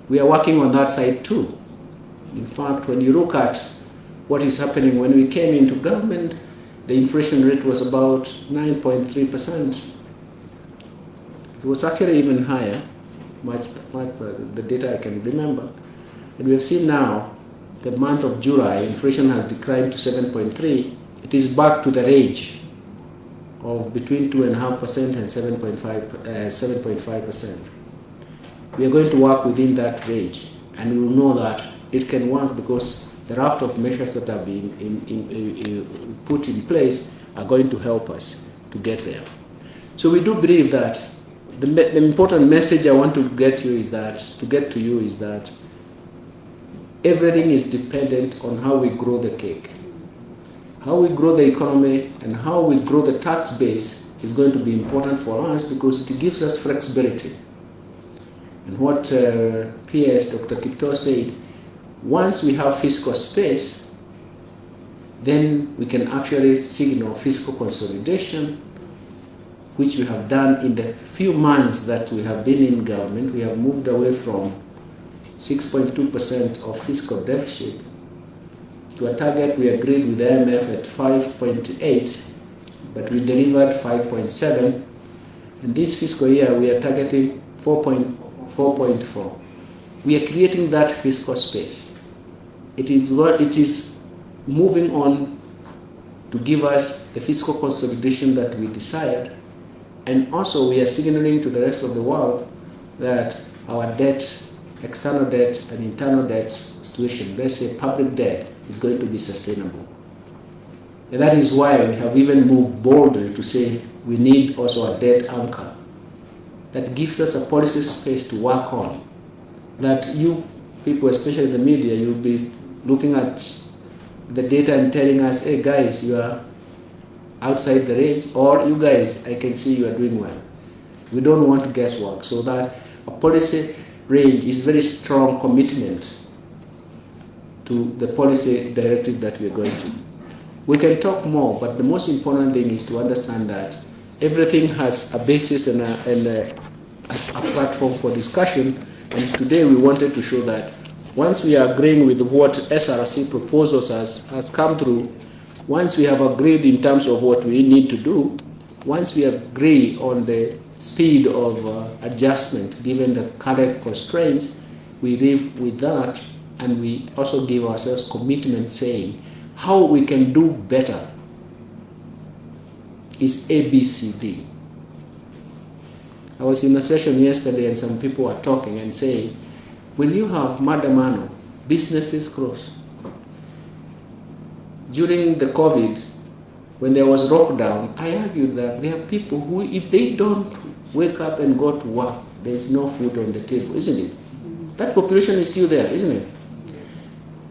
We are working on that side too. In fact, when you look at what is happening, when we came into government, the inflation rate was about 9.3%. It was actually even higher, much the data I can remember. And we have seen now, the month of July, inflation has declined to 7.3. It is back to the range of between 2.5% and 7.5%. We are going to work within that range, and we will know that it can work because the raft of measures that have been put in place are going to help us to get there. So we do believe that the important message I want to get to you is that everything is dependent on how we grow the cake. How we grow the economy and how we grow the tax base is going to be important for us because it gives us flexibility. And what PS Dr. Kipto said, once we have fiscal space, then we can actually signal fiscal consolidation, which we have done in the few months that we have been in government. We have moved away from 6.2% of fiscal deficit to a target we agreed with the IMF at 5.8, but we delivered 5.7. And this fiscal year we are targeting 4.4. We are creating that fiscal space. It is moving on to give us the fiscal consolidation that we desired, and also we are signaling to the rest of the world that our debt, external debt and internal debt situation, let's say public debt, is going to be sustainable. And that is why we have even moved boldly to say we need also a debt anchor that gives us a policy space to work on, that you people, especially the media, you'll be looking at the data and telling us, hey guys, you are outside the range, or you guys, I can see you are doing well. We don't want guesswork, so that a policy range is very strong commitment to the policy directive that we are going to. We can talk more, but the most important thing is to understand that everything has a basis and a platform for discussion, and today we wanted to show that once we are agreeing with what SRC proposals has come through, once we have agreed in terms of what we need to do, once we agree on the speed of adjustment given the current constraints, we live with that, and we also give ourselves commitment saying how we can do better is ABCD. I was in a session yesterday and some people were talking and saying, when you have Madamano, businesses close. During the COVID, when there was lockdown, I argued that there are people who, if they don't wake up and go to work, there's no food on the table, isn't it? That population is still there, isn't it?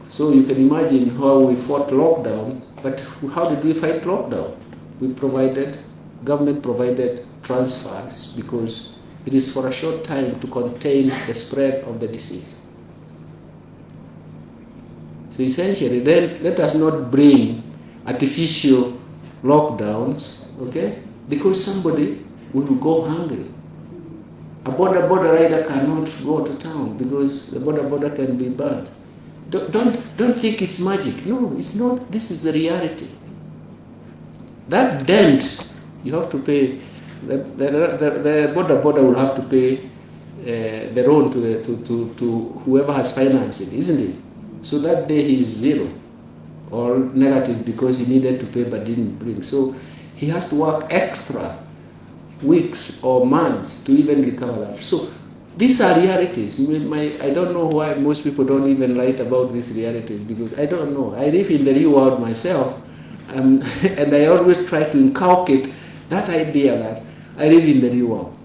So you can imagine how we fought lockdown, but how did we fight lockdown? Government provided transfers because it is for a short time to contain the spread of the disease. So essentially, then let us not bring artificial lockdowns, okay? Because somebody will go hungry. A border rider cannot go to town because the border can be bad. Don't think it's magic. No, it's not. This is the reality. That dent you have to pay. The border will have to pay the loan to whoever has financed it, isn't it? So that day he's zero or negative because he needed to pay but didn't bring. So he has to work extra weeks or months to even recover that. So these are realities. I don't know why most people don't even write about these realities, because I don't know. I live in the real world myself, and I always try to inculcate that idea that I live in the real world.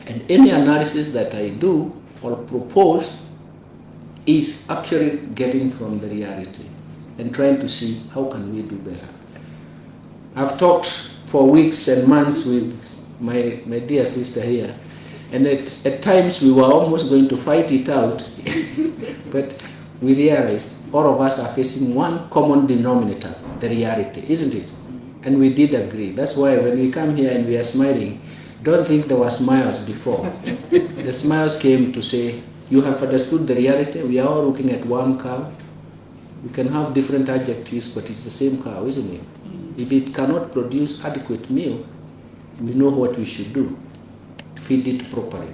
And any analysis that I do or propose is actually getting from the reality and trying to see how can we do better. I've talked for weeks and months with my dear sister here, and at times we were almost going to fight it out, but we realized all of us are facing one common denominator, the reality, isn't it? And we did agree. That's why when we come here and we are smiling, don't think there were smiles before. The smiles came to say, you have understood the reality. We are all looking at one cow. We can have different adjectives, but it's the same cow, isn't it? If it cannot produce adequate milk, we know what we should do. Feed it properly.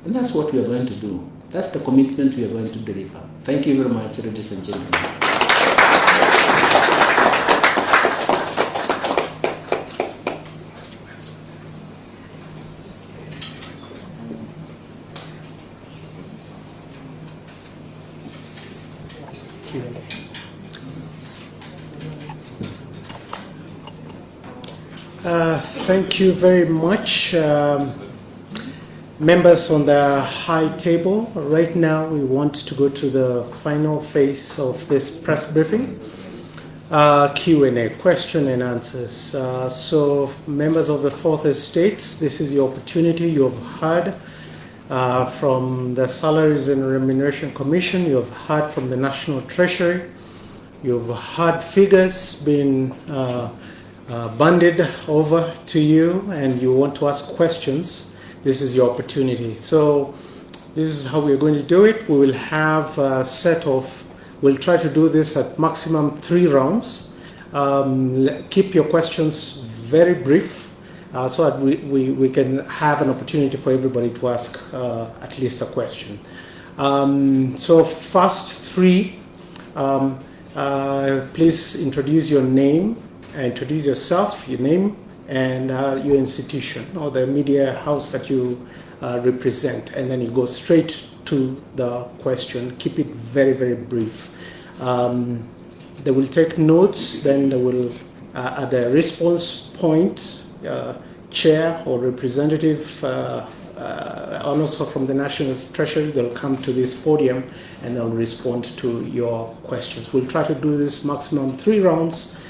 And that's what we are going to do. That's the commitment we are going to deliver. Thank you very much, ladies and gentlemen. Thank you very much, members on the high table. Right now we want to go to the final phase of this press briefing, Q&A, question and answers. So members of the Fourth Estate, this is the opportunity. You've heard from the Salaries and Remuneration Commission, you've heard from the National Treasury, you've heard figures being banded over to you, and you want to ask questions. This is your opportunity. So this is how we're going to do it. We will have a set of, we'll try to do this at maximum 3 rounds. Keep your questions very brief so that we can have an opportunity for everybody to ask at least a question. So first 3, please introduce your name, introduce yourself, your name, and your institution or the media house that you represent, and then you go straight to the question. Keep it very, very brief. They will take notes, then they will, at the response point, chair or representative, and also from the National Treasury, they'll come to this podium and they'll respond to your questions. We'll try to do this maximum 3 rounds.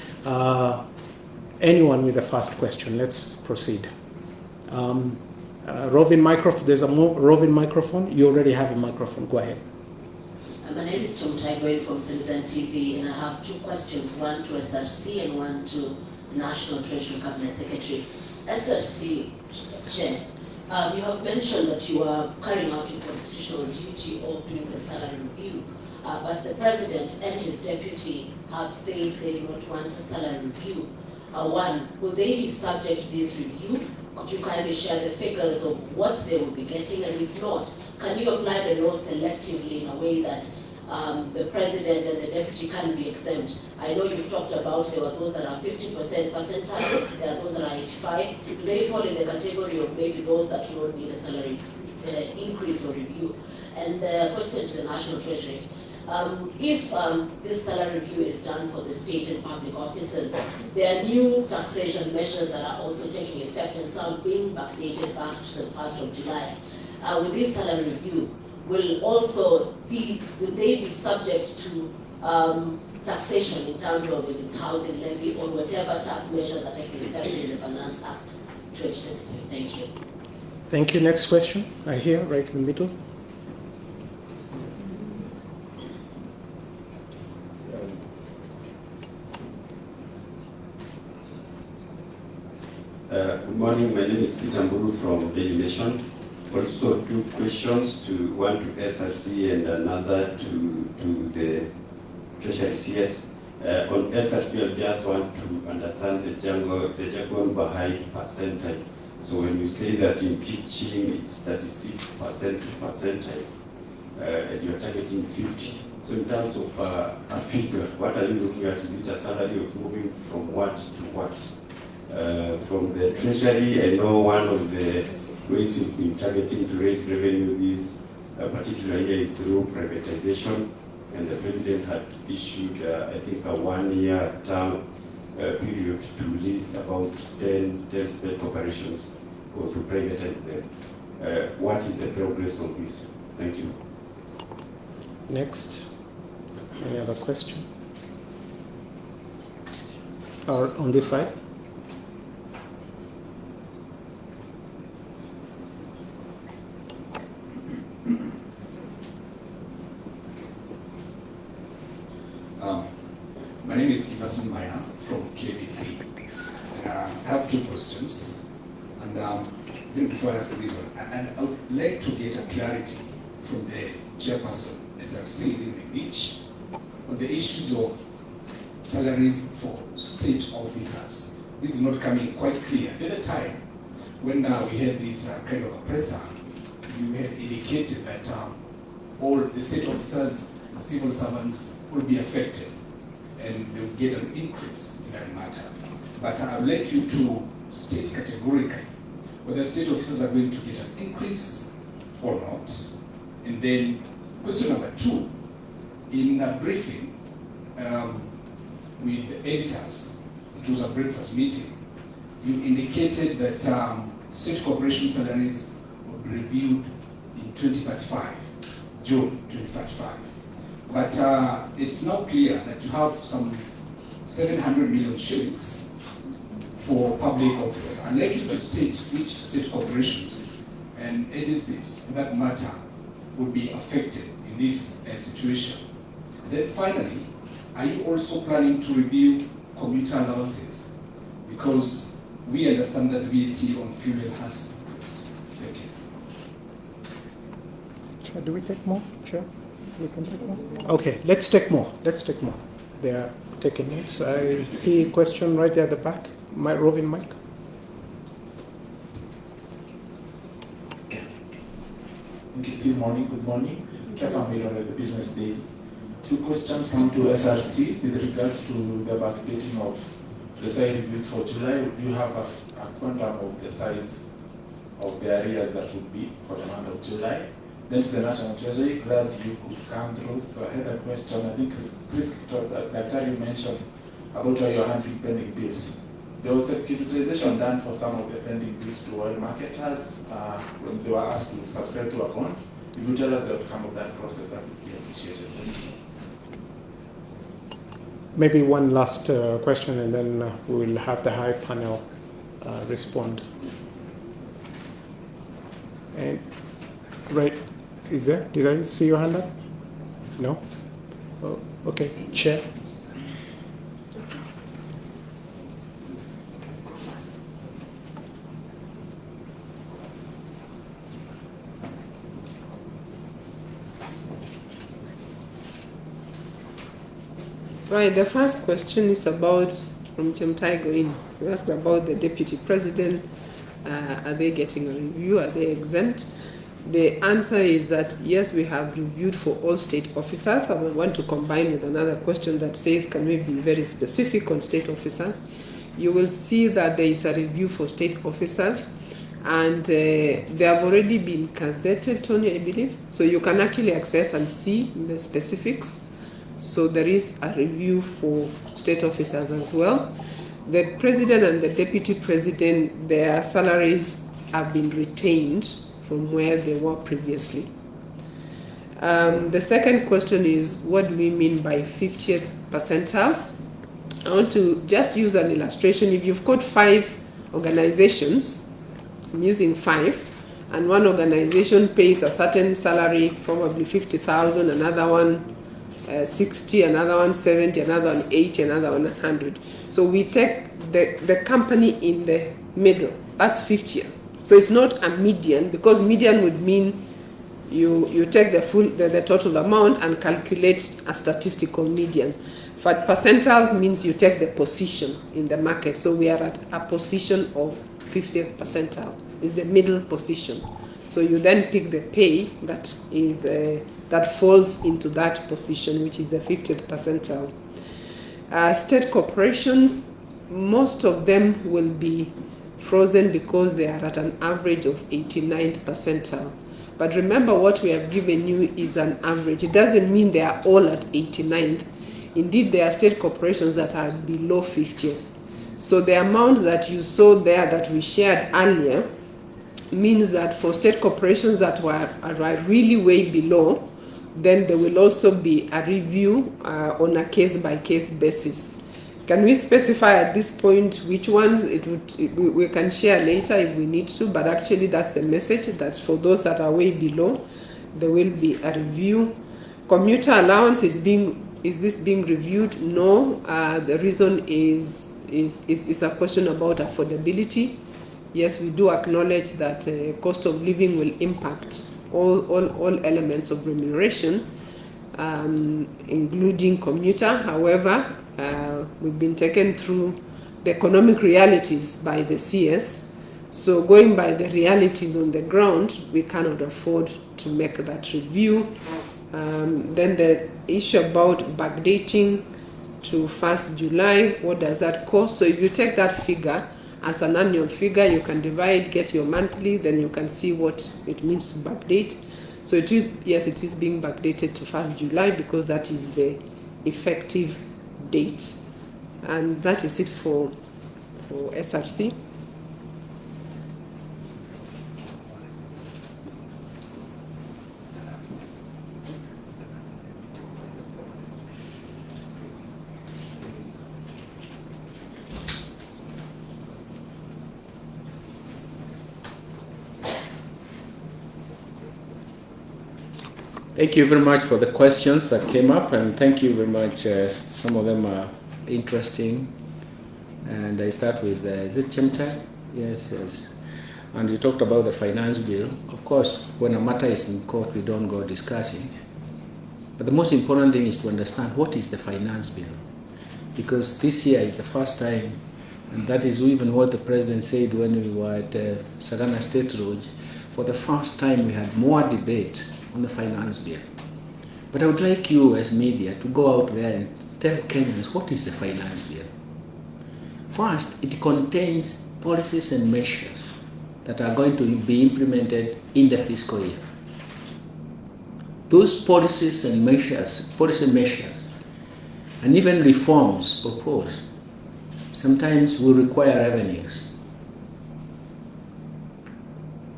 Anyone with the first question, let's proceed. Roving microphone, there's a roving microphone. You already have a microphone, go ahead. My name is Tom Taigoin from Citizen TV, and I have 2 questions, one to SRC and one to National Treasury Cabinet Secretary. SRC Chair, you have mentioned that you are carrying out your constitutional duty of doing the salary review, but the President and his deputy have said they do not want a salary review. One, will they be subject to this review? Could you kindly share the figures of what they will be getting? And if not, can you apply the law selectively in a way that the President and the Deputy can be exempt? I know you've talked about there are those that are 50% percentile, there are those that are 85. Do they fall in the category of maybe those that don't need a salary increase or review? And the question to the National Treasury. If this salary review is done for the state and public officers, there are new taxation measures that are also taking effect and some being backdated back to the 1st of July. With this salary review, will they be subject to taxation in terms of if it's housing levy or whatever tax measures are taking effect in the Finance Act 2023? Thank you. Thank you. Next question. I hear right in the middle. Good morning. My name is Peter Mburu from Daily Nation. Also, two questions, one to SRC and another to the Treasury CS. On SRC, I just want to understand the jargon behind percentile. So when you say that in teaching it's 36% percentile, and you're targeting 50. So in terms of a figure, what are you looking at? Is it a salary of moving from what to what? From the Treasury, I know one of the ways you've been targeting to raise revenue this particular year is through privatization, and the President had issued, I think, a one-year term period to list about 10 state corporations or to privatize them. What is the progress of this? Thank you. Next. Any other question? Or on this side? My name is Ivason Maina from KBC. I have two questions, and before I ask this one, and I would like to get a clarity from the chairperson, SRC, in each on the issues of salaries for state officers. This is not coming quite clear. At the time, when we had this kind of a presser, you had indicated that all the state officers, civil servants will be affected, and they will get an increase in that matter. But I would like you to state categorically whether state officers are going to get an increase or not. And then question number two, in a briefing with the editors, it was a breakfast meeting, you indicated that state corporation salaries will be reviewed in 2035, June 2035. But it's now clear that you have some 700 million shillings for public officers. I'd like you to state which state corporations and agencies, for that matter, would be affected in this situation. And then finally, are you also planning to review commuter allowances? Because we understand that VAT on fuel has increased. Thank you. Chair, do we take more? Chair? We can take more? Okay, let's take more. They are taking notes. I see a question right there at the back. My roving mic. Good morning. Kevin Miller at the Business Day. Two questions come to SRC with regards to the backdating of the salary reviews for July. Do you have a quantum of the size of the arrears that would be for the month of July? Then to the National Treasury, glad you could come through. So I had a question. I think Chris Daktari mentioned about how you're handling pending bills. There was securitization done for some of the pending bills to oil marketers when they were asked to subscribe to a bond. If you tell us the outcome of that process, that would be appreciated. Thank you. Maybe one last question, and then we'll have the high panel respond. And right, is there? Did I see your hand up? No? Oh, okay, Chair. Right, the first question is about, from Chemtaigo in. You asked about the Deputy President. Are they getting a review? Are they exempt? The answer is that yes, we have reviewed for all state officers. I want to combine with another question that says, can we be very specific on state officers? You will see that there is a review for state officers And they have already been gazetted, Tony, I believe. So you can actually access and see the specifics. So there is a review for state officers as well. The president and the deputy president, their salaries have been retained from where they were previously. The second question is, what do we mean by 50th percentile? I want to just use an illustration. If you've got 5 organizations, I'm using 5, and one organization pays a certain salary, probably 50,000, another one 60, another one 70, another one 80, another one 100. So we take the company in the middle. That's 50th. So it's not a median, because median would mean you take the total amount and calculate a statistical median. But percentiles means you take the position in the market. So we are at a position of 50th percentile. Is the middle position. So you then pick the pay that is that falls into that position, which is the 50th percentile. State corporations, most of them will be frozen because they are at an average of 89th percentile. But remember, what we have given you is an average. It doesn't mean they are all at 89th. Indeed, there are state corporations that are below 50th. So the amount that you saw there that we shared earlier means that for state corporations that are really way below, then there will also be a review on a case-by-case basis. Can we specify at this point which ones we can share later if we need to, but actually that's the message, that for those that are way below, there will be a review. Commuter allowance, is this being reviewed? No. The reason is a question about affordability. Yes, we do acknowledge that cost of living will impact all elements of remuneration, including commuter. However, we've been taken through the economic realities by the CS. So going by the realities on the ground, we cannot afford to make that review. Then the issue about backdating to 1st July, what does that cost? So if you take that figure as an annual figure, you can divide, get your monthly, then you can see what it means to backdate. So it is, yes, it is being backdated to 1st July because that is the effective date. And that is it for SRC. Thank you very much for the questions that came up, and thank you very much. Some of them are interesting. And I start with, is it Chemtai? Yes. And you talked about the finance bill. Of course, when a matter is in court, we don't go discussing. But the most important thing is to understand what is the finance bill. Because this year is the first time, and that is even what the president said when we were at Sagana State Road. For the first time, we had more debate on the finance bill. But I would like you as media to go out there and tell Kenyans what is the finance bill. First, it contains policies and measures that are going to be implemented in the fiscal year. Those policies and measures, and even reforms proposed, sometimes will require revenues.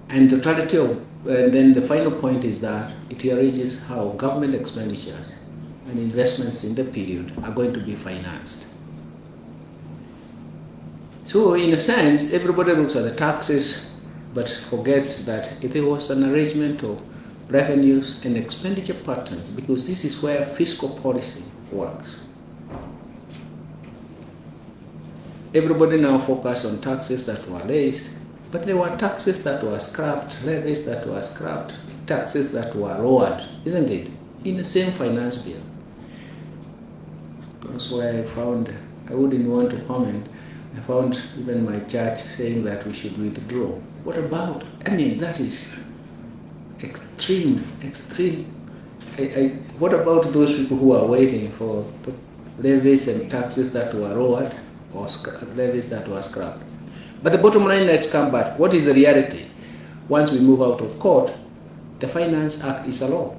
And the totality of then the final point is that it arranges how government expenditures and investments in the period are going to be financed. So in a sense, everybody looks at the taxes but forgets that there was an arrangement of revenues and expenditure patterns, because this is where fiscal policy works. Everybody now focuses on taxes that were raised, but there were taxes that were scrapped, levies that were scrapped, taxes that were lowered, isn't it? In the same finance bill. That's why I found, I wouldn't want to comment, I found even my church saying that we should withdraw. What about, I mean, that is extreme. What about those people who are waiting for levies and taxes that were lowered or levies that were scrapped? But the bottom line, let's come back. What is the reality? Once we move out of court, the Finance Act is a law.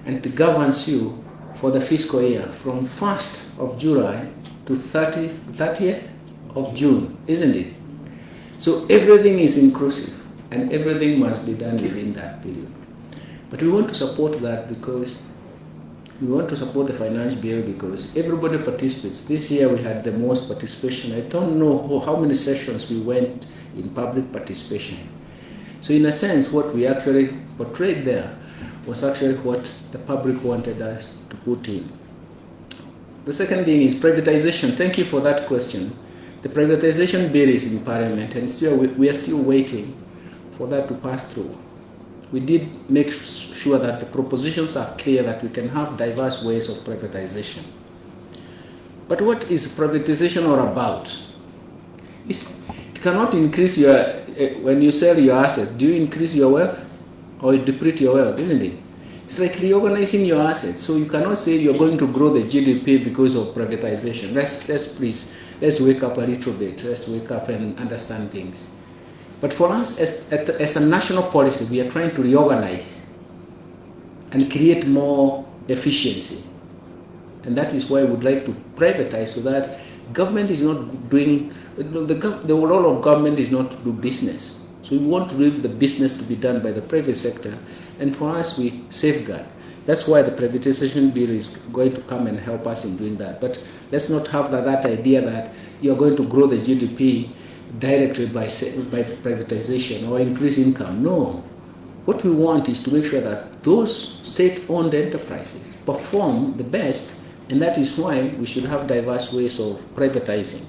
And it governs you for the fiscal year from 1st of July to 30th of June, isn't it? So everything is inclusive and everything must be done within that period. But we want to support that because we want to support the finance bill because everybody participates. This year we had the most participation. I don't know how many sessions we went in public participation. So in a sense, what we actually portrayed there was actually what the public wanted us to put in. The second thing is privatization. Thank you for that question. The privatization bill is in Parliament and still we are still waiting for that to pass through. We did make sure that the propositions are clear that we can have diverse ways of privatization. But what is privatization all about? It cannot increase your, when you sell your assets, do you increase your wealth or you deplete your wealth, isn't it? It's like reorganizing your assets. So you cannot say you're going to grow the GDP because of privatization. Let's wake up a little bit. Let's wake up and understand things. But for us, as a national policy, we are trying to reorganize and create more efficiency. And that is why we would like to privatize so that government is not doing, the role of government is not to do business. So we want to leave the business to be done by the private sector. And for us, we safeguard. That's why the privatization bill is going to come and help us in doing that. But let's not have that idea that you're going to grow the GDP directly by privatization or increase income. No. What we want is to make sure that those state-owned enterprises perform the best, and that is why we should have diverse ways of privatizing.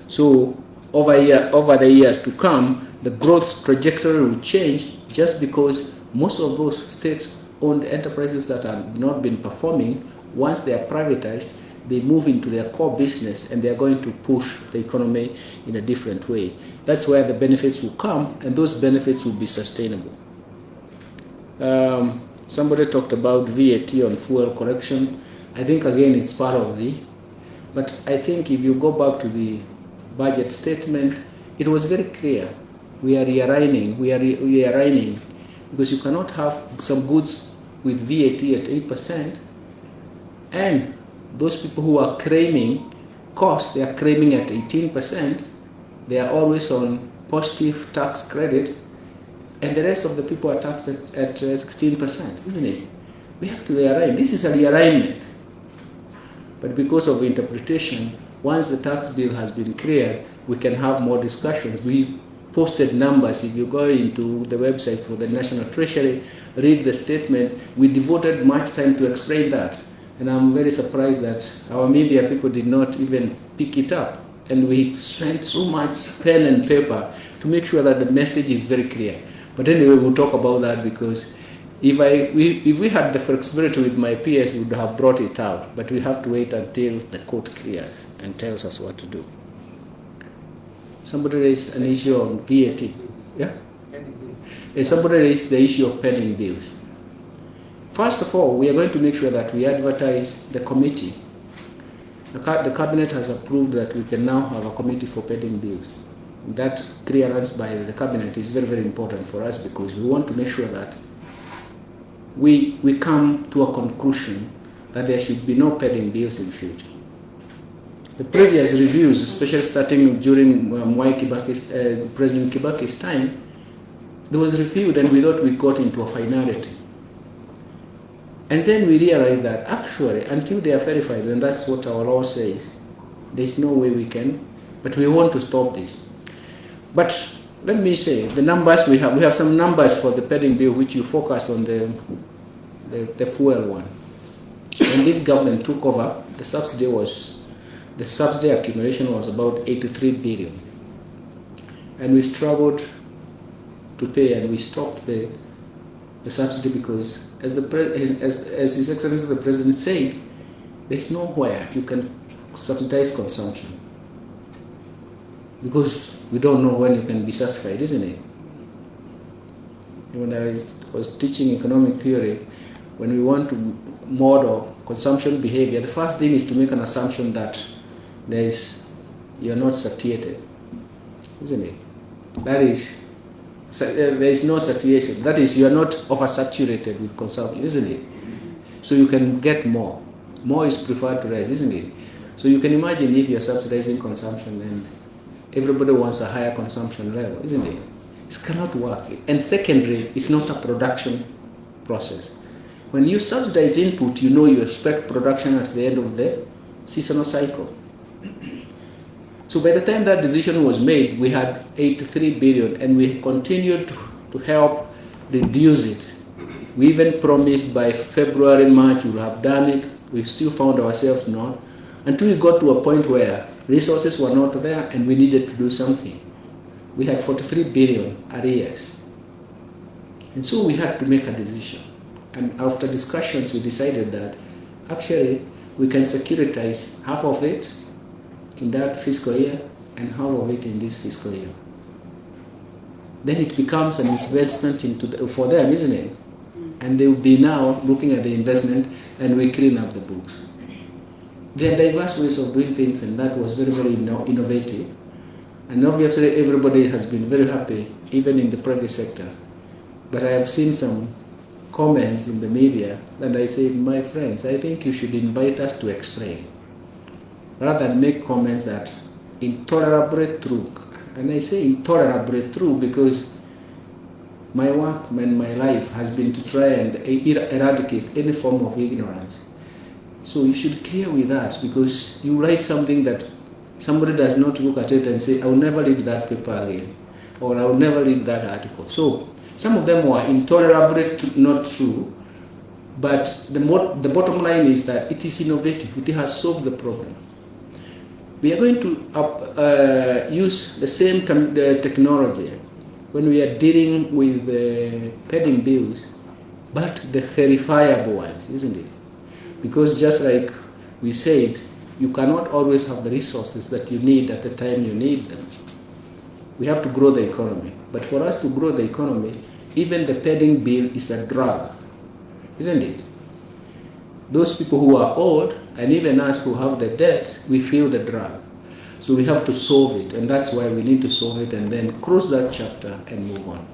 So over the years to come, the growth trajectory will change just because most of those state-owned enterprises that have not been performing, once they are privatized, they move into their core business and they are going to push the economy in a different way. That's where the benefits will come, and those benefits will be sustainable. Somebody talked about VAT on fuel collection. I think again it's part of but I think if you go back to the budget statement, it was very clear. We are realigning because you cannot have some goods with VAT at 8% and those people who are claiming cost, they are claiming at 18%, they are always on positive tax credit, and the rest of the people are taxed at 16%, isn't it? We have to realign. This is a realignment. But because of interpretation, once the tax bill has been cleared, we can have more discussions. We posted numbers. If you go into the website for the National Treasury, read the statement, we devoted much time to explain that. And I'm very surprised that our media people did not even pick it up. And we spent so much pen and paper to make sure that the message is very clear. But anyway, we'll talk about that because if we had the flexibility with my peers, we would have brought it out. But we have to wait until the court clears and tells us what to do. Somebody raised an issue on VAT. Yeah? Somebody raised the issue of pending bills. First of all, we are going to make sure that we advertise the committee. The cabinet has approved that we can now have a committee for pending bills. That clearance by the cabinet is very, very important for us because we want to make sure that we come to a conclusion that there should be no pending bills in the future. The previous reviews, especially starting during President Kibaki's time, there was reviewed and we thought we got into a finality. And then we realized that actually, until they are verified, and that's what our law says, there's no way we can, but we want to stop this. But let me say, the numbers we have some numbers for the pending bill which you focus on the fuel one. When this government took over, the subsidy accumulation was about 83 billion. And we struggled to pay and we stopped the subsidy because as His Excellency the President said, there's nowhere you can subsidize consumption because we don't know when you can be satisfied, isn't it? When I was teaching economic theory, when we want to model consumption behavior, the first thing is to make an assumption that you're not satiated. isn't it? That is, there is no saturation. That is, you are not oversaturated with consumption, isn't it? So you can get more. More is preferred to less, isn't it? So you can imagine if you are subsidizing consumption and everybody wants a higher consumption level, isn't it? It cannot work. And secondly, it's not a production process. When you subsidize input, you know you expect production at the end of the seasonal cycle. So by the time that decision was made, we had 83 billion and we continued to help reduce it. We even promised by February, March we would have done it. We still found ourselves not. Until we got to a point where resources were not there and we needed to do something. We had 43 billion arrears. And so we had to make a decision. And after discussions, we decided that actually we can securitize half of it in that fiscal year and half of it in this fiscal year. Then it becomes an investment for them, isn't it? And they will be now looking at the investment and we clean up the books. There are diverse ways of doing things, and that was very, very innovative. And obviously everybody has been very happy, even in the private sector. But I have seen some comments in the media, and I said, my friends, I think you should invite us to explain, rather than make comments that intolerably true. And I say intolerably true because my work and my life has been to try and eradicate any form of ignorance. So you should clear with us, because you write something that somebody does not look at it and say, I will never read that paper again, or I will never read that article. So some of them were intolerably not true, but the bottom line is that it is innovative. It has solved the problem. We are going to use the same technology when we are dealing with the pending bills, but the verifiable ones, isn't it? Because just like we said, you cannot always have the resources that you need at the time you need them. We have to grow the economy. But for us to grow the economy, even the pending bill is a drag, isn't it? Those people who are old, and even us who have the debt, we feel the drag. So we have to solve it, and that's why we need to solve it and then close that chapter and move on.